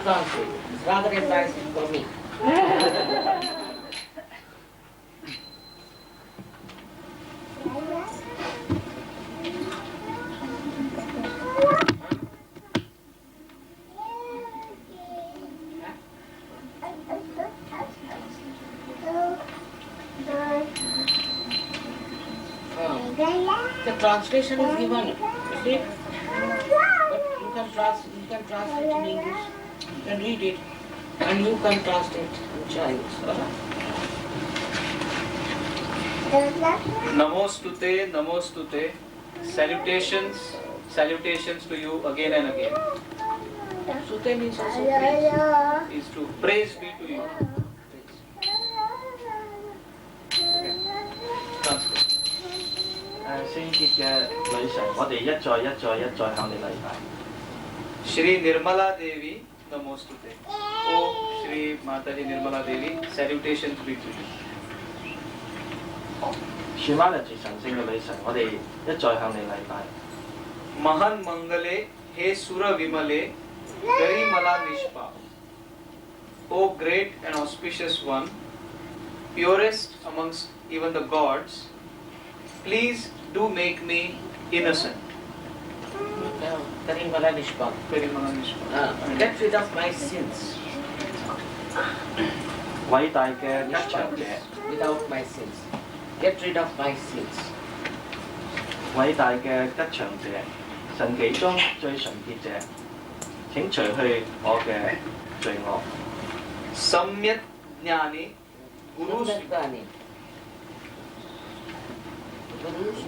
translate. It's rather embarrassing for me. The translation is given, you see? But you can translate in English, you can read it, and you can translate in Chinese. Namostute, namostute. Salutations to you again and again. Sute means also praise. Is to praise be to you. Translate. 聖潔嘅女神，我哋一再向你禮拜。Shri Nirmala Devi Namostute. Oh Shri Mataji Nirmala Devi, salutations be to you. 全馬日住神聖嘅女神，我哋一再向你禮拜。Mahan Mangale He Sura Vimale Garimala Nishpa. O great and auspicious one, purest amongst even the gods, please do make me innocent. Karimala Nishpa. Get rid of my sins. 偉大嘅吉祥者 Without my sins. Get rid of my sins. 偉大嘅吉祥者，神己中最純潔者，請除去我嘅罪惡。Samyak Jnani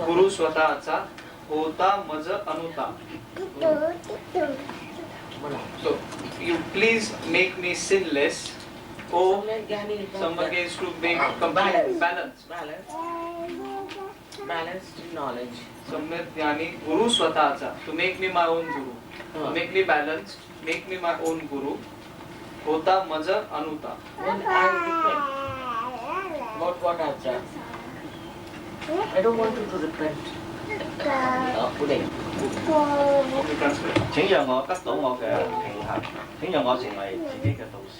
Guru Swatacha Hota Maja Anuta. So, you please make me sinless. Oh, someone is to make complete balance. Balanced knowledge. Samyak Jnani Guru Swatacha, to make me my own guru. To make me balanced, make me my own guru. Hota Maja Anuta. When I repent about what I've done, I don't want you to repent today. 請讓我得到我嘅平衡，請讓我成為自己嘅導師。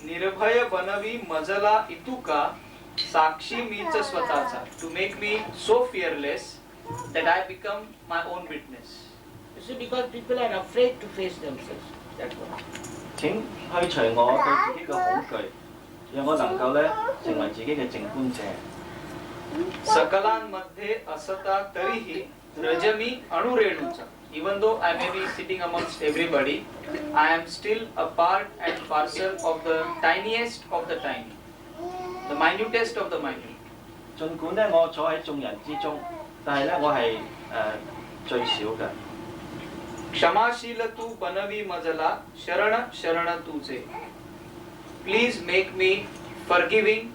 Nirbhaya Banavi Majala Ituka Sakshi means Swatacha, to make me so fearless that I become my own witness. You see, because people are afraid to face themselves. That's why. 請去除我對自己嘅恐懼，讓我能夠咧成為自己嘅靜觀者。Sakalan Madhe Asata Tarihi Rajami Anurenucha. Even though I may be sitting amongst everybody, I am still a part and parcel of the tiniest of the tiny, the minutest of the minute. 儘管咧我坐喺眾人之中，但係咧我係最少嘅。Kshamashilatu Banavi Majala Sharana Sharana Tuse. Please make me forgiving,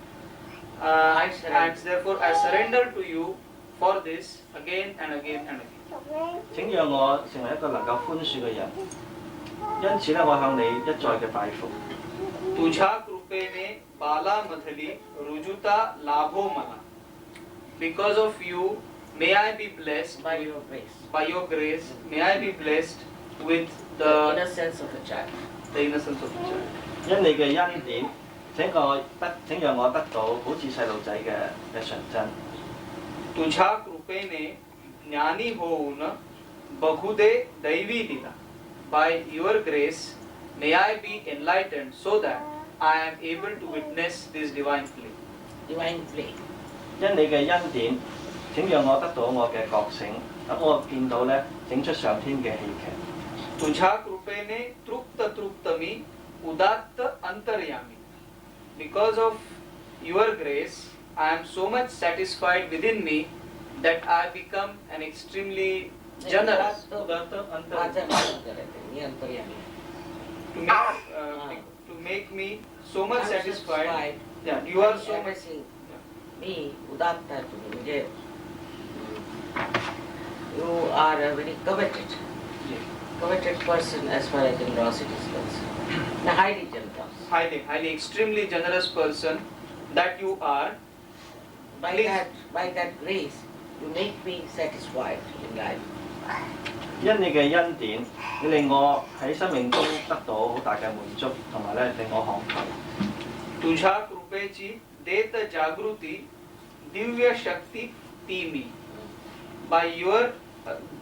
and therefore I surrender to you for this again and again and again. 請讓我成為一個能夠寬恕嘅人，因此咧我向你一再嘅拜服。Tujha Krupene Bala Madhali Rujuta Labho Mana. Because of you, may I be blessed By your grace. by your grace. May I be blessed with the innocence of a child. innocence of a child. 因你嘅恩典，請讓我得到好似細路仔嘅純真。Tujha Krupene Jnani Houna Bahude Daivi Lila. By your grace, may I be enlightened so that I am able to witness this divine play. Divine play. 因你嘅恩典，請讓我得到我嘅覺醒，等我見到咧整出上天嘅戲劇。Tujha Krupene Trupta Truptami Udatta Antaryami. Because of your grace, I am so much satisfied within me that I become an extremely generous. Udatta Antaryami. To make me so much satisfied. Yeah, you are so much. Me, Udatta to me. You are a very coveted person as far as generosity is concerned. A highly generous. Highly, extremely generous person that you are. By that grace, you make me satisfied in life. 因你嘅恩典，你令我喺生命中得到好大嘅滿足，同埋咧令我慷慨。 तुझ्या कृपेची देत जागृती दिव्य शक्ती ती मी. By your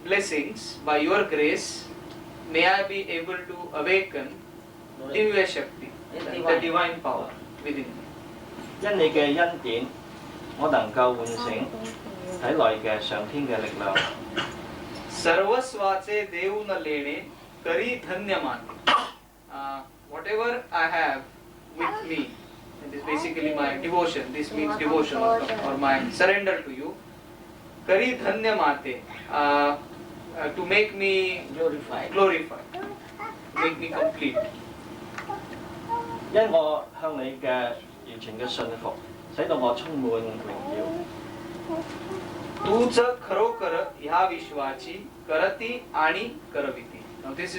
blessings, by your grace, may I be able to awaken divya shakti, the divine power within me. 因你嘅恩典，我能夠喚醒體內嘅上天嘅力量。 सर्वस्वाचे देऊन लेणे करी धन्य मानते. Whatever I have with me, it is basically my devotion. This means devotion or my surrender to you. Kari dhanya mate, to make me glorified, make me complete. 因我向你嘅完全嘅信服，使到我充滿榮耀。 तूच खरोखर ह्या विश्वाची करती आणि करविती. Now this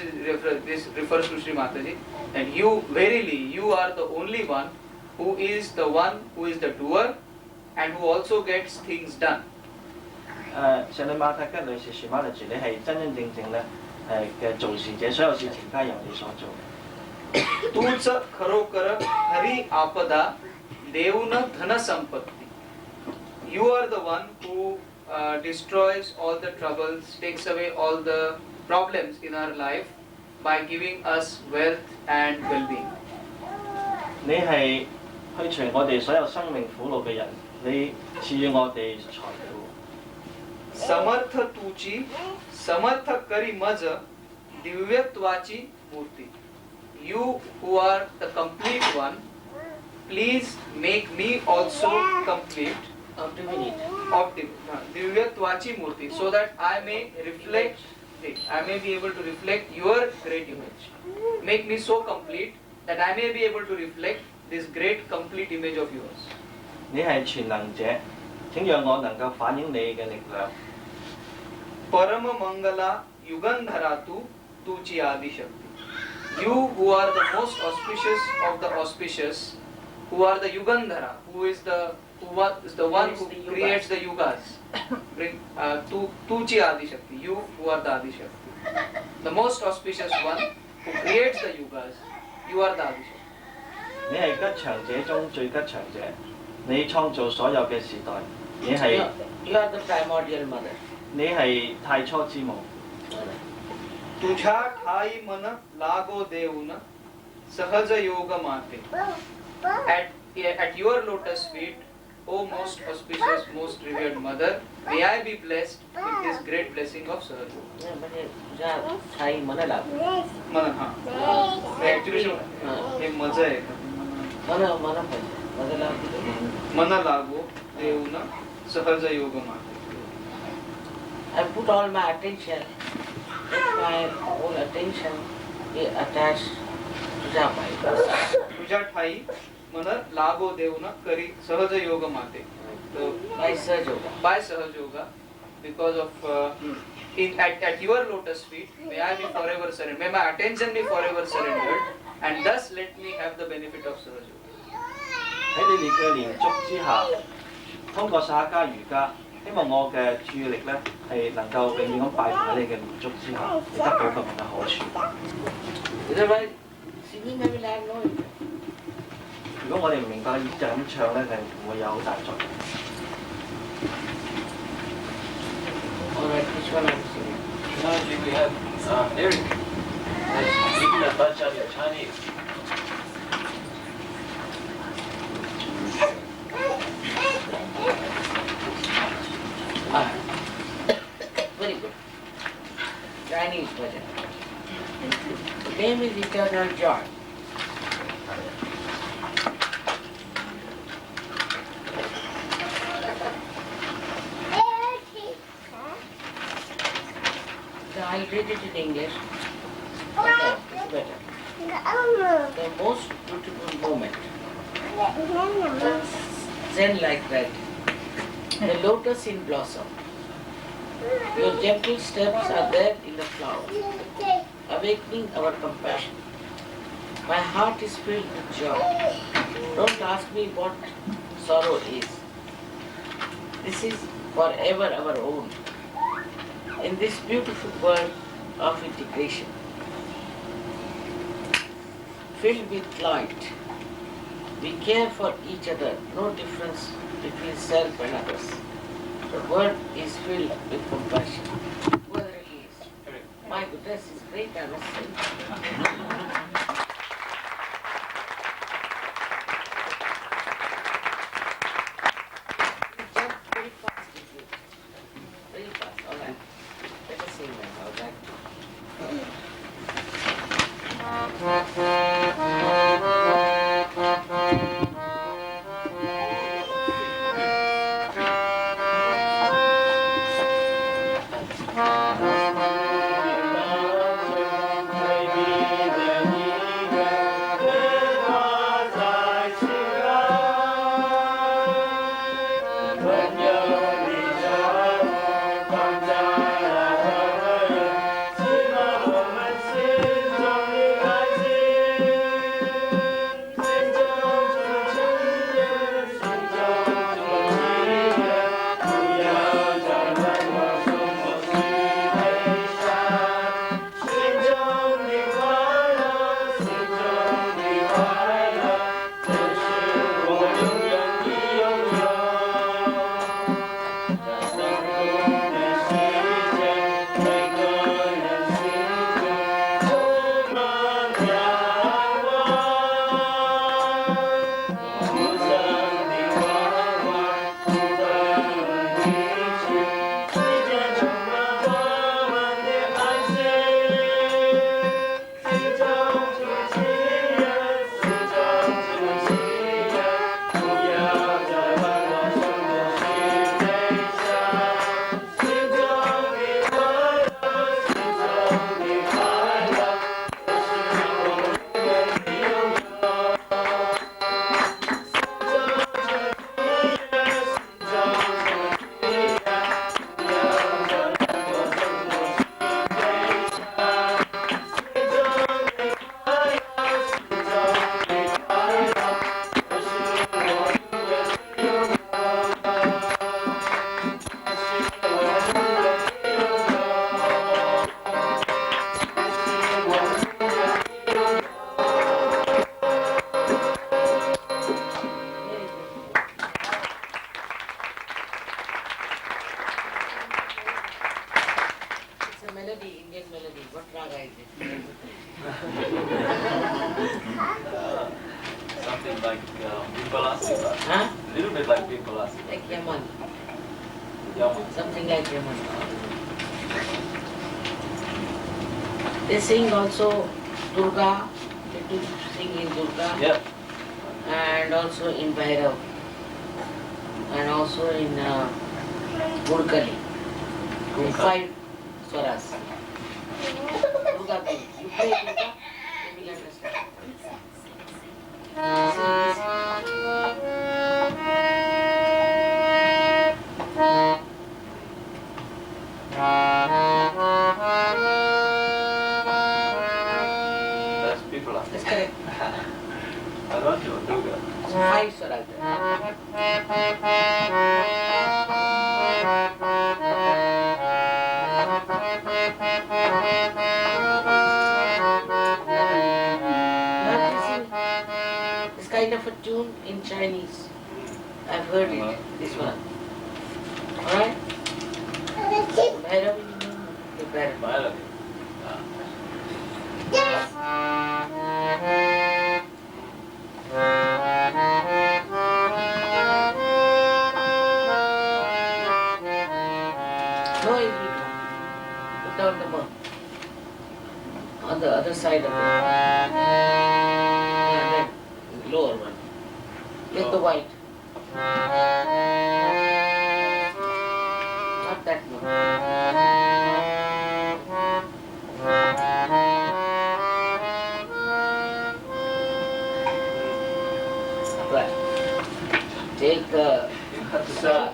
refers to Sri Mataji, and you verily you are the only one who is the doer and who also gets things done. 上帝馬太吉女士 Sri Mataji， 你係真真正正咧嘅做事者，所有事情皆由你所做。 तूच खरोखर हरी आपदा देऊन धन संपत्ती. You are the one who destroys all the troubles, takes away all the problems in our life by giving us wealth and well-being. 你係去除我哋所有生命苦惱嘅人，你賜予我哋財富。 समर्थ तुची समर्थ करी मज दिव्यत्वाची मूर्ती. You who are the complete one, please make me also complete. Of divyatvachi murti, so that I may reflect it. I may be able to reflect your great image. Make me so complete that I may be able to reflect this great complete image of yours. 你係全能者，請讓我能夠反映你嘅力量。 Param Mangala Yugandharatu Tuchi Adi Shakti. You who are the most auspicious of the auspicious, who are the Yugandhara, who is the one who creates the yugas. Bring Tuchi Adi Shakti. You who are the Adi Shakti. The most auspicious one who creates the yugas. You are the Adi Shakti. 你係吉祥者中最吉祥者，你創造所有嘅時代，你係 You are the primordial mother. 你係太初之母。 तुझ्या ठाई मन लागो देऊन सहज योग माते. At your lotus feet, O most auspicious, most revered mother, may I be blessed with this great blessing of Sahaja. मन हाँ. Actually हे मजा आहे का? मन लागो देऊन सहज योग माते. I put all my attention, my whole attention is attached to Japa. तुझ्या ठाई मन लागो देऊन करी सहज योग माते. So By SahajaYoga. by SahajaYoga, because of at your lotus feet, may I be forever surrendered. May my attention be forever surrendered, and thus let me have the benefit of SahajaYoga. 喺你哋嘅連續之下，通過撒迦瑜伽，希望我嘅注意力咧係能夠永遠咁擺喺你嘅連續之下，你得到咁樣嘅好處。 Otherwise, singing I will have no effect. 如果我哋唔明白就咁唱咧，係唔會有好大作用。 All right, which one I'm singing? Sahaji, we have Eric. Even a Bajani Chinese. Ah, very good. Chinese bhajan. The name is Eternal Joy. So I'll read it in English. Okay, it's better. The most beautiful moment. Zen-like writing. The lotus in blossom. Your gentle steps are there in the flower, awakening our compassion. My heart is filled with joy. Don't ask me what sorrow is. This is forever our own. In this beautiful world, of integration. Filled with light, we care for each other, no difference between self and others. The world is filled with compassion. Whoever it is. My goodness, it's great, I must say. Jump very fast, is it? Very fast, all right. Let us sing now, all right. Something like Bimbalasika. Huh? A little bit like Bimbalasika. Like Yaman. Yaman. Something like Yaman. They sing also Durga. They do sing in Durga. Yeah. And also in Bhairav. And also in Gurkali. In 5 swaras. Durga Devi. You play Durga, you will understand. That's Bimbalasika. That's correct. I don't know Durga. 5 swaras. This kind of a tune in Chinese. I've heard it, this one. Alright? Bhairavi, you know? The Bhairavi. Bhairavi. No easy one. Put down the ball. On the other side of it. And then lower one. Take the white. Not that one. Right. Take the sa.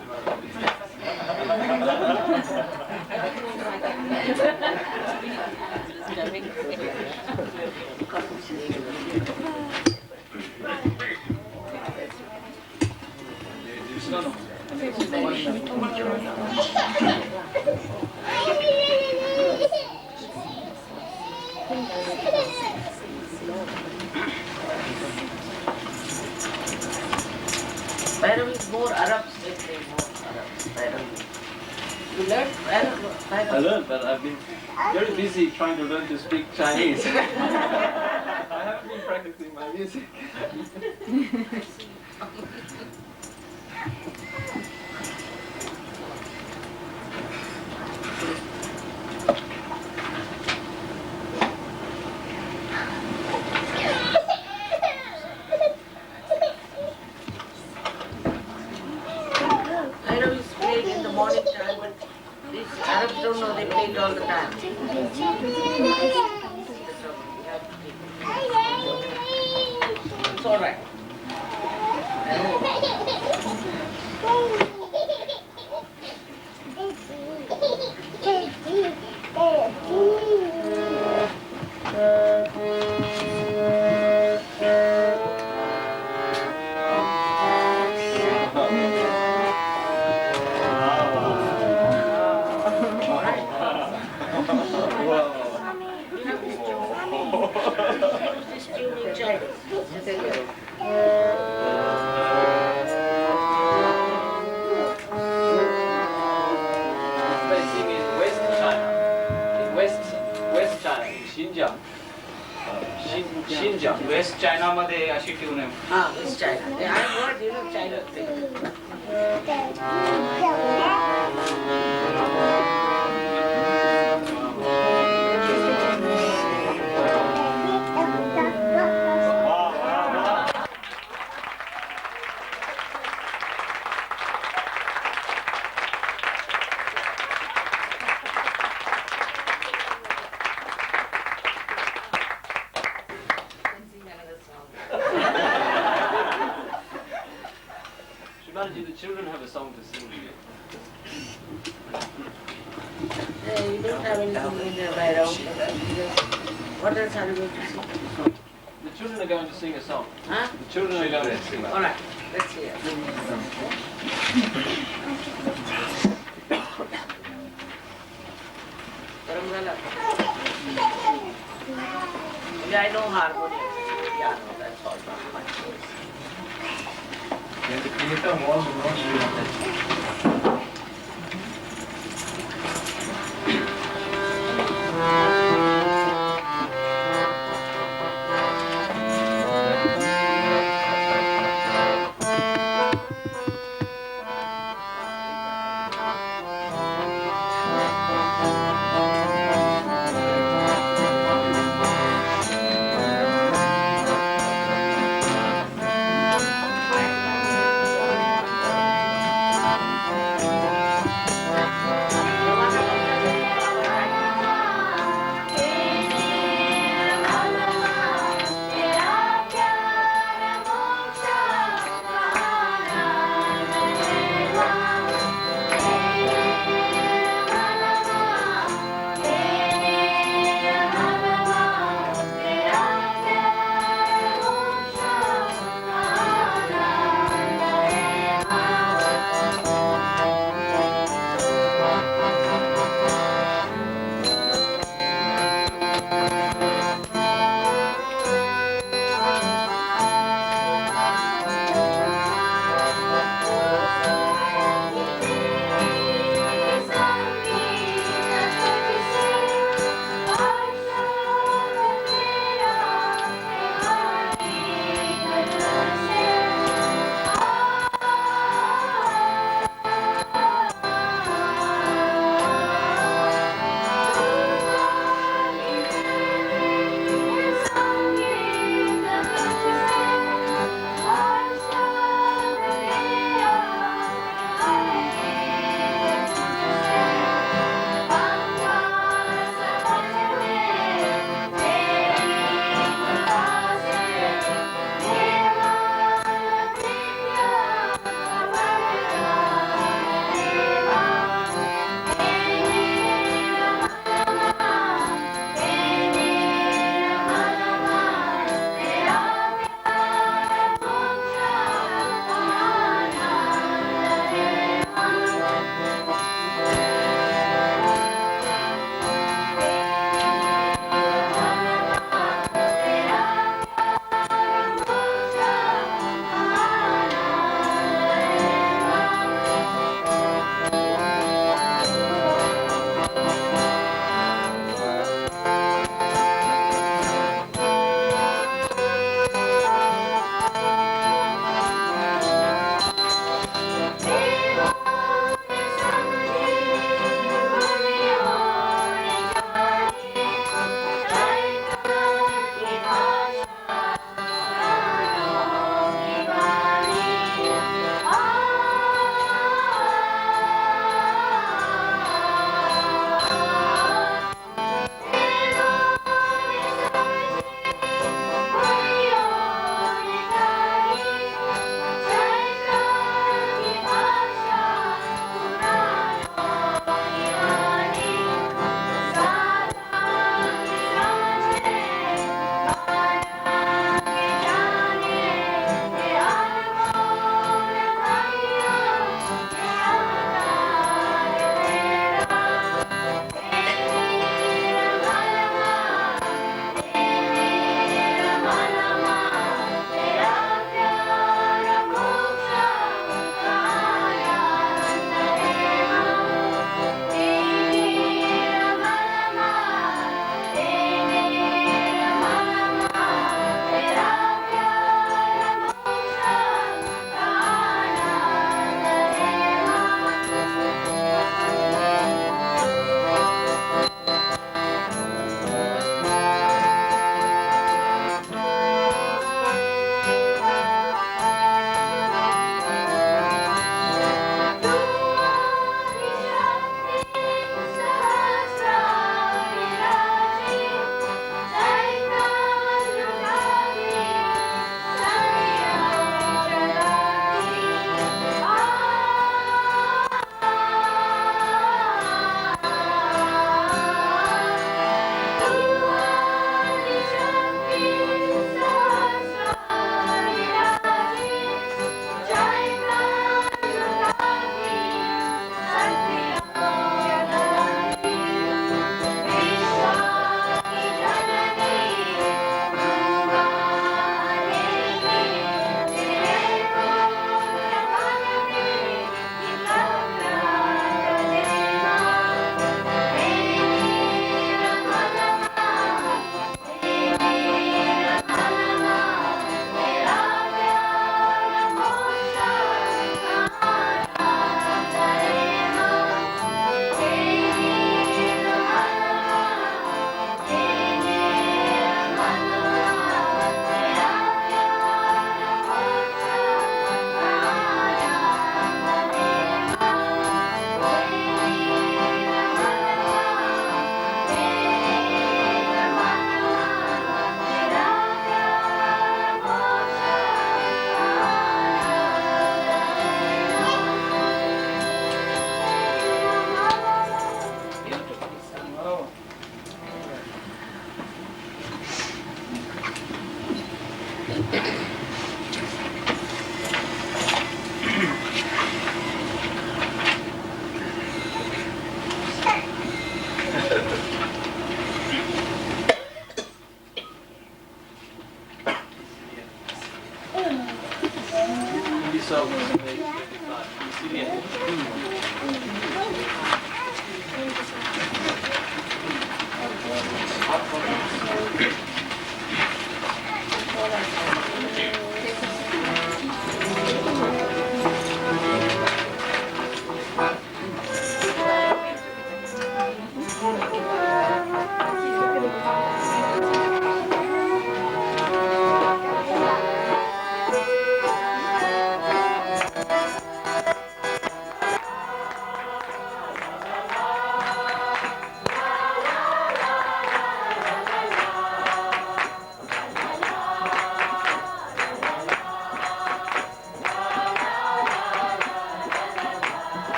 Arabs, they play more Arabs. I don't know. You learn Arab? I learned, but I've been very busy trying to learn to speak Chinese. I haven't been practicing my music. I know it's played in the morning time, but these Arabs don't know they play it all the time. So we have to take it. It's all right. This tune in China. They sing in West China. In West China, in Xinjiang. Xinjiang. West China मध्ये अशी tune आहे. West China. I have heard, China thing. Shubhanaji, the children have a song to sing to you. You don't have anything in your background. What else are you going to sing? The children are going to sing a song. Huh? The children are going to sing. All right, let's hear. Paramgala. I know harmonium. Yeah, no, that's all. Not much.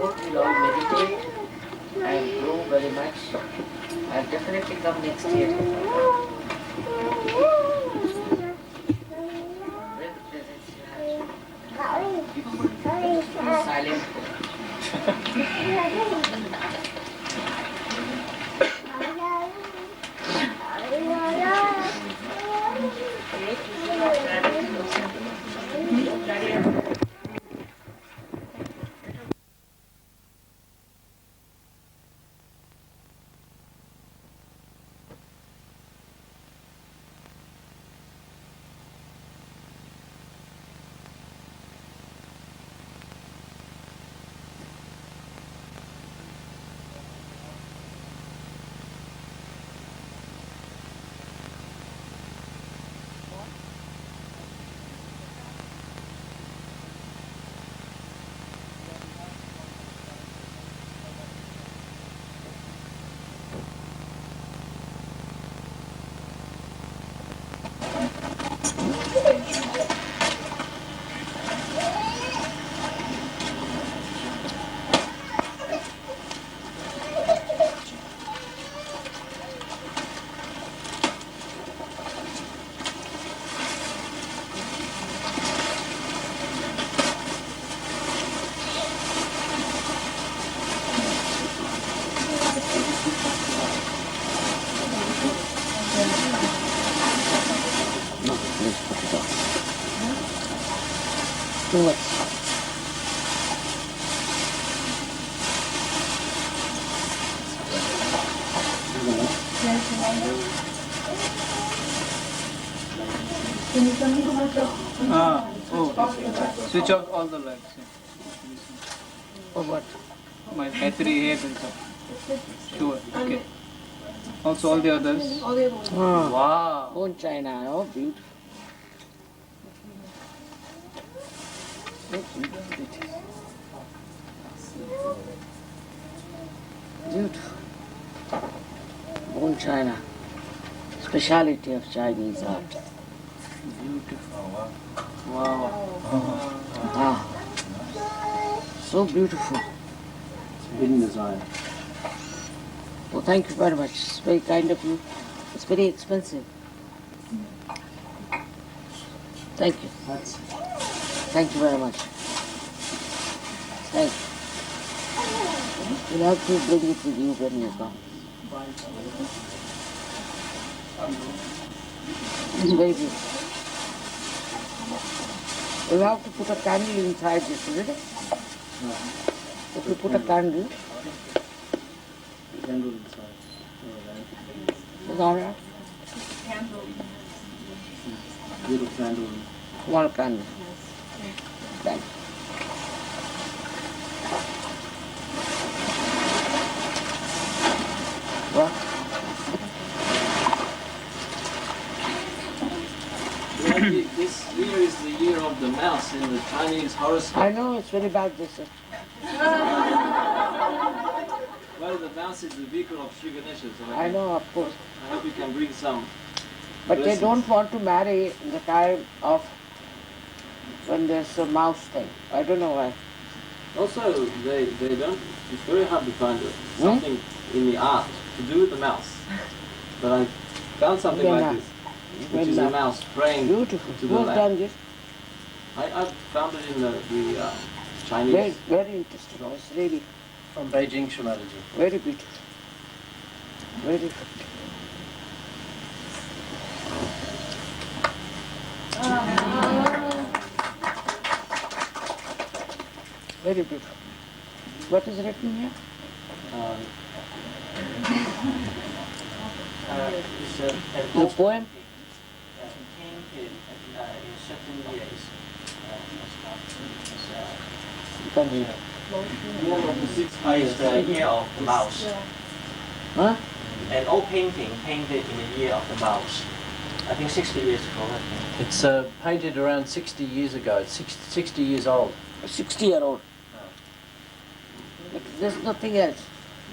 hope you'll all meditate and grow very much. I'll definitely come next year. Silent. Too much. Switch off all the lights. For what? My battery here also. Sure. Okay. Also all the others. Wow. Bone china, oh beautiful. So beautiful it is. Beautiful. Bone china. Speciality of Chinese art. Beautiful. Wow. Ah. So beautiful. Hidden design. Oh, thank you very much. It's very kind of you. It's very expensive. Thank you. Thank you very much. Thank you. You'll have to bring it with you when you come. It's very beautiful. You'll have to put a candle inside this, isn't it? If you put a candle, Candle inside. it's all right. Little candle. Small candle. Thank you. What? This year is the year of the mouse in the Chinese horoscope. I know it's very bad this. Well, the mouse is the vehicle of Sri Ganesha, so I know, of course. I hope you can bring some. But they blessings. don't want to marry in the time of when there's a mouse thing. I don't know why. Also, they don't. It's very hard to find something in the art to do with the mouse. But I found something Yeah, like this, which is a mouse praying Beautiful. to Who the has lamp. done this? I found it in the Chinese. Very, very interesting. It's really From Beijing, Shumalaji. very beautiful. Very beautiful. Very beautiful. What is written here? It's an The poem? painted in certain years. You can read. It's the year of the mouse. Huh? An old painting painted in the year of the mouse. I think 60 years ago. I think. It's painted around 60 years ago. It's 60 years old. A 60-year-old. But there's nothing else.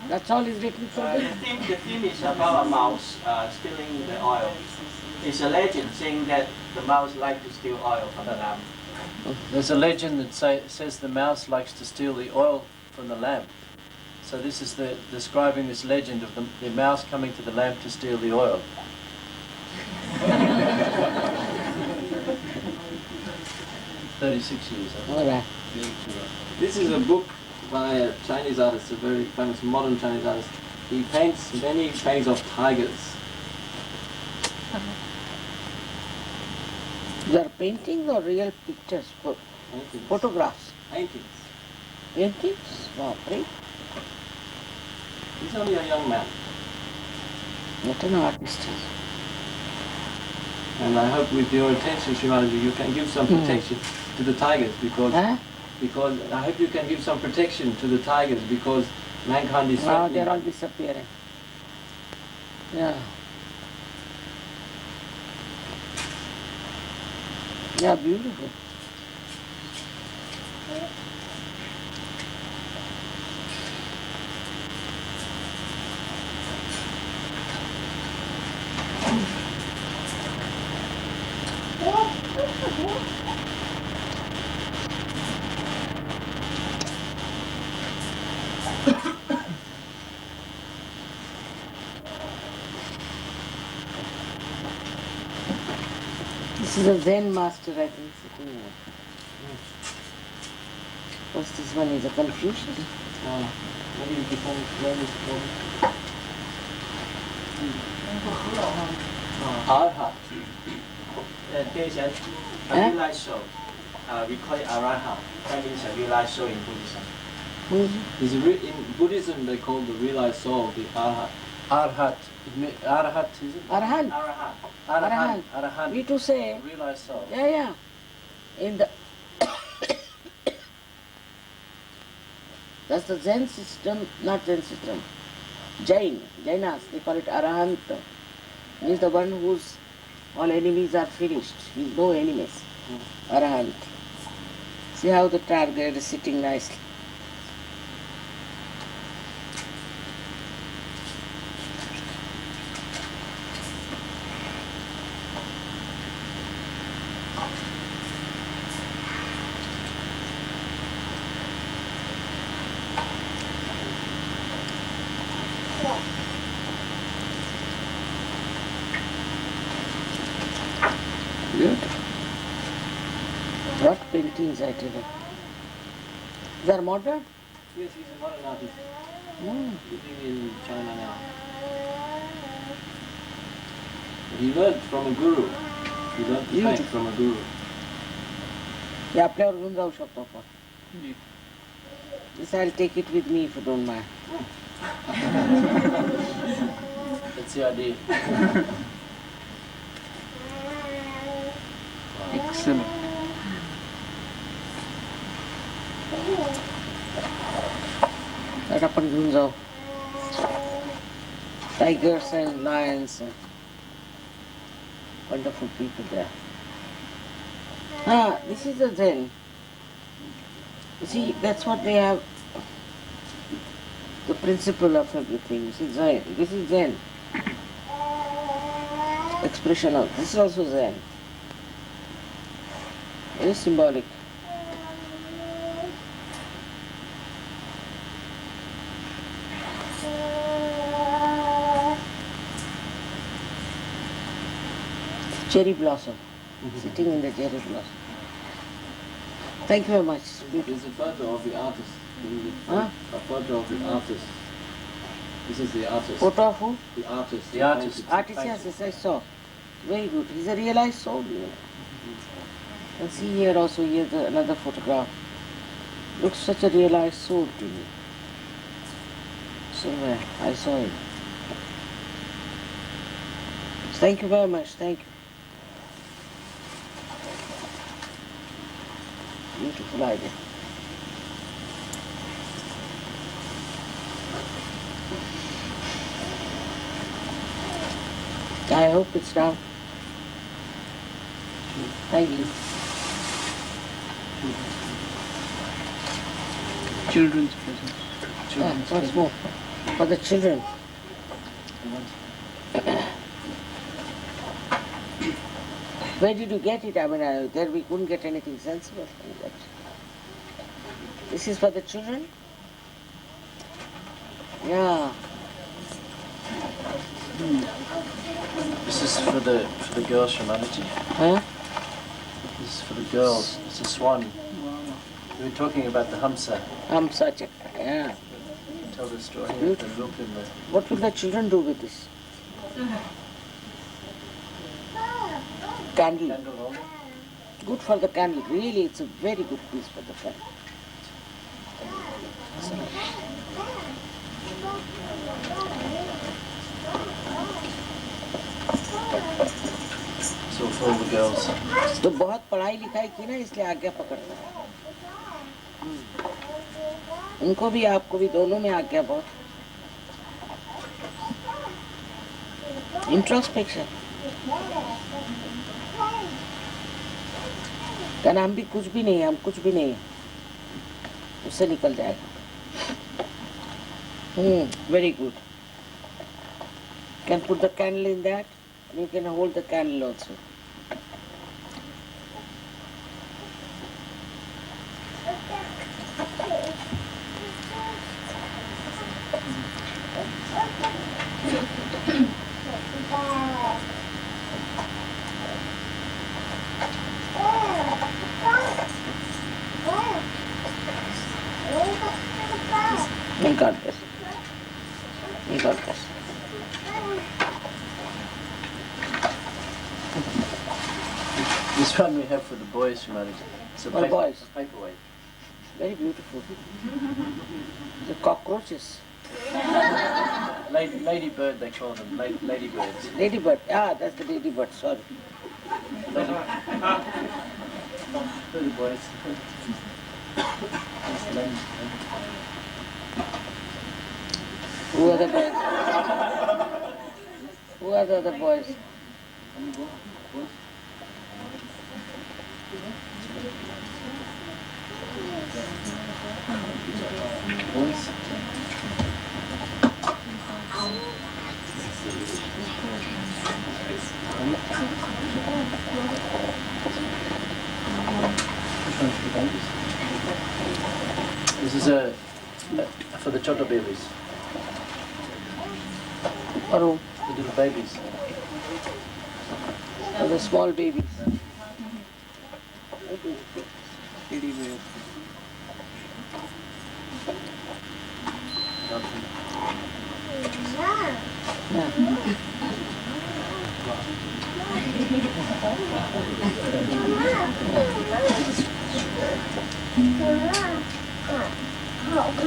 That's all is written for The this. theme is about a mouse stealing the oil. It's a legend saying that the mouse likes to steal oil from the lamp. There's a legend that says the mouse likes to steal the oil from the lamp. So this is describing this legend of the mouse coming to the lamp to steal the oil. $36 years. All right. This is a book by a Chinese artist, a very famous modern Chinese artist. He paints many paintings of tigers. They are paintings or real pictures? Paintings. Photographs? Paintings. Paintings? Wow, great. He's only a young man. What an artist. And I hope with your attention, Shimaji, you can give some protection to the tigers because I hope you can give some protection to the tigers because mankind is Now threatening. they're all disappearing. Yeah. Yeah, beautiful. This is a Zen master, I think, sitting there. What's this one? Is a Confucius? Maybe you can learn this from Arhat. There's a realized soul. We call it Arhat. That means a realized soul in Buddhism. Who is it? in Buddhism they call the realized soul the Arhat. Arhat. Arhat is it? Arahant. Arhat. Arahant. Arahant. We too say, Realized soul. yeah. In the that's the Zen system, not Zen system. Jainas, they call it Arahant. He is the one whose all enemies are finished. He has no enemies. Arahant. See how the target is sitting nicely. Beautiful. What paintings I tell you. They are modern? Yes, he's a modern artist Mm. living in China now. He learned from a guru. He learned to paint from a guru. हे आपल्यावर घेऊन जाऊ शकतो आपण. This I'll take it with me if you don't mind. That's the idea. Excellent. That आपण घेऊन जाऊ. Tigers and lions and wonderful people there. This is the Zen. You see, that's what they have, the principle of everything. This is Zen. This is Zen. Expression of, this is also Zen. Very symbolic. Cherry blossom, sitting in the cherry blossom. Thank you very much. There's a photo of the artist. Huh? A photo of the artist. This is the artist. Photo of who? The artist. The artist. Artist, yes, I saw. Very good. He's a realized soul, you know. And see here also, here's another photograph. Looks such a realized soul to me. Somewhere, I saw it. Thank you very much, thank you. Beautiful idea. I hope it's down. Thank you. Children's present. Once more. For the children. Where did you get it? I mean, there we couldn't get anything sensible from that. This is for the children? Yeah. This is for the girls, Shamanaji. Huh? This is for the girls. It's a swan. We were talking about the Hamsa. Hamsa chakra, yeah. Tell the story of Beautiful. the look in the... What will the children do with this? Candle. Candle holder. Good for the candle. Really, it's a very good piece for the candle. So for all the girls. तो बहुत पढ़ाई लिखाई की ना इसलिए आज्ञा पकड़ता है. उनको भी आपको भी दोनों में आज्ञा बहुत. इंट्रोस्पेक्शन. का नाम भी कुछ भी नहीं है, हम कुछ भी नहीं है, उससे निकल जाएगा. Very good. Can put the candle in that, and you can hold the candle also. You got this. You got this. This one we have for the boys, Shamanaji. It's a For boys. paperweight. Very beautiful. The cockroaches. Ladybird, they call them. Ladybirds. Ladybird. Ah, that's the ladybird, sorry. For the boys. Who are the boys? Who are the other boys? Boys. This is for the choto babies, Or who? the little babies. Or the small babies.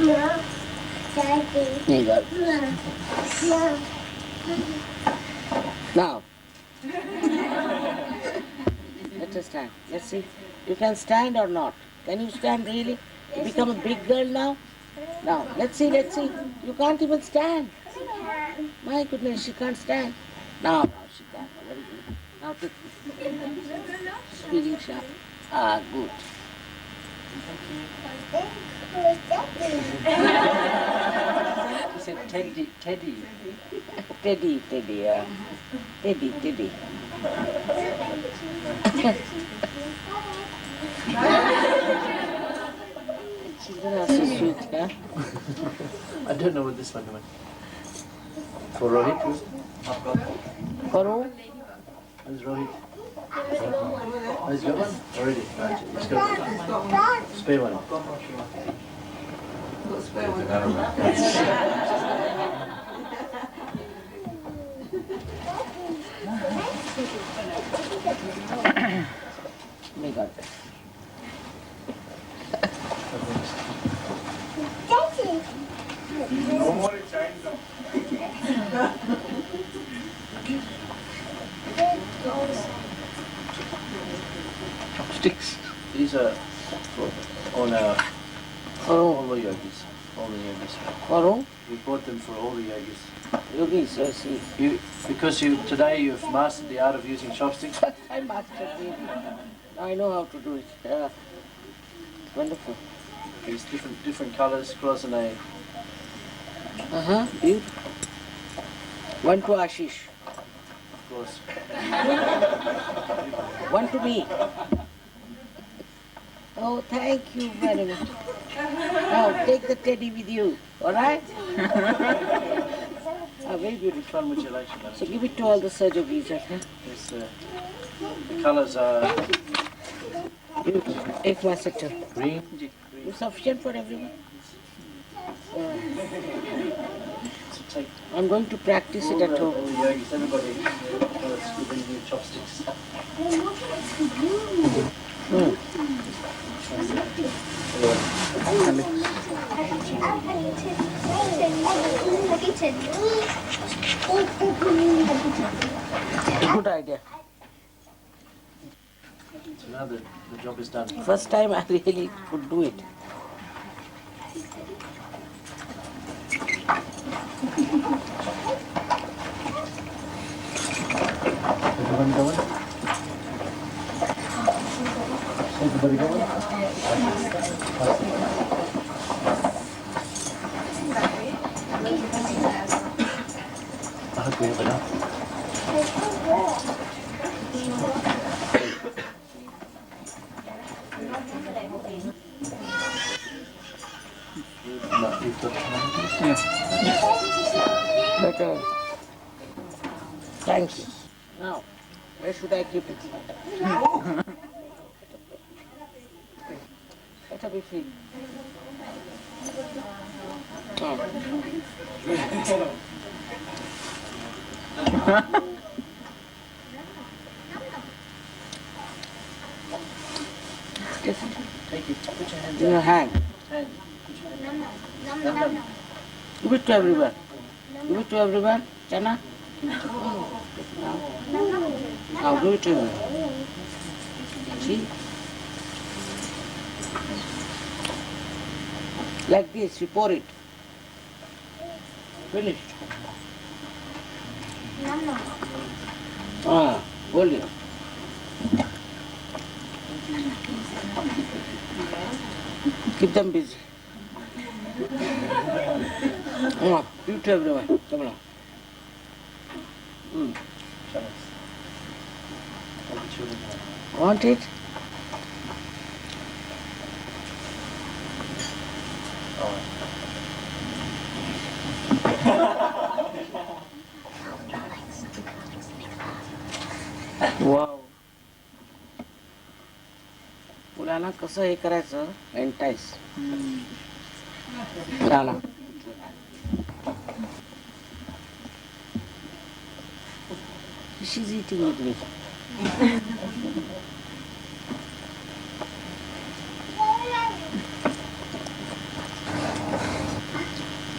Yeah. You got it. Now, let us stand. Let's see. You can stand or not. Can you stand really? You become a big girl now? Now, let's see, let's see. You can't even stand. My goodness, she can't stand. Now she can. Very good. Now to speaking sharp. Ah, good. He said Teddy. Teddy, yeah. Teddy. Children are so sweet, yeah? I don't know what this one was. For Rohit? For who? Where's Rohit? Oh, he's got one? Already? Right, he's got one. Spare one. We got this. Chopsticks. These are for all the yogis. All the yogis. For who? We bought them for all the yogis. Yogis, I see. Because today you've mastered the art of using chopsticks. I mastered it. I know how to do it. Yeah. Wonderful. These different colours, cloisonne. Beautiful. One to Ashish. Of course. One to me. Oh, thank you very much. Now take the teddy with you, all right? Oh, very beautiful. Which one would you like? So give it to all the Sahaja Yogis, okay? Yes, the colours are Ek sector. green. Is sufficient for everyone? So take I'm going to practice it at all home. the yogis, everybody that's giving you chopsticks. Good idea. So now the job is done. First time I really could do it. Everyone going? Everybody going? I hope we have enough. Better. Thanks. Now, where should I keep it? Better be free. Oh. Yes. Take it. Put your hand In your hand. Hand. Give it to everyone. Give it to everyone. Chana. Now give it to everyone. See? Like this, you pour it. Finished. Hold it. Keep them busy. Give it to everyone. Come along. All the children. Want it? Wow. मुलांना कसं हे करायचं एंटाईस मुलांना she's eating with me.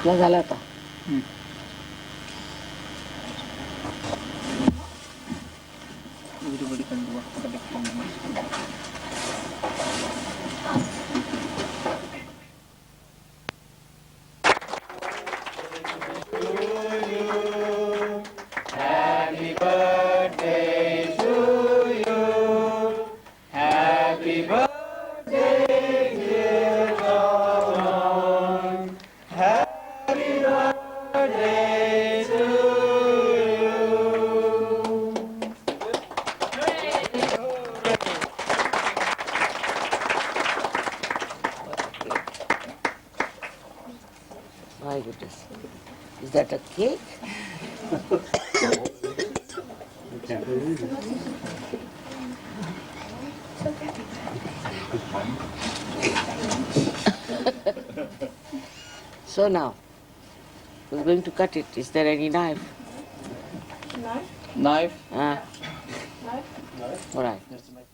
तुला झाला आता My goodness. Is that a cake? So now, who's going to cut it? Is there any knife? Knife? All right. Just to make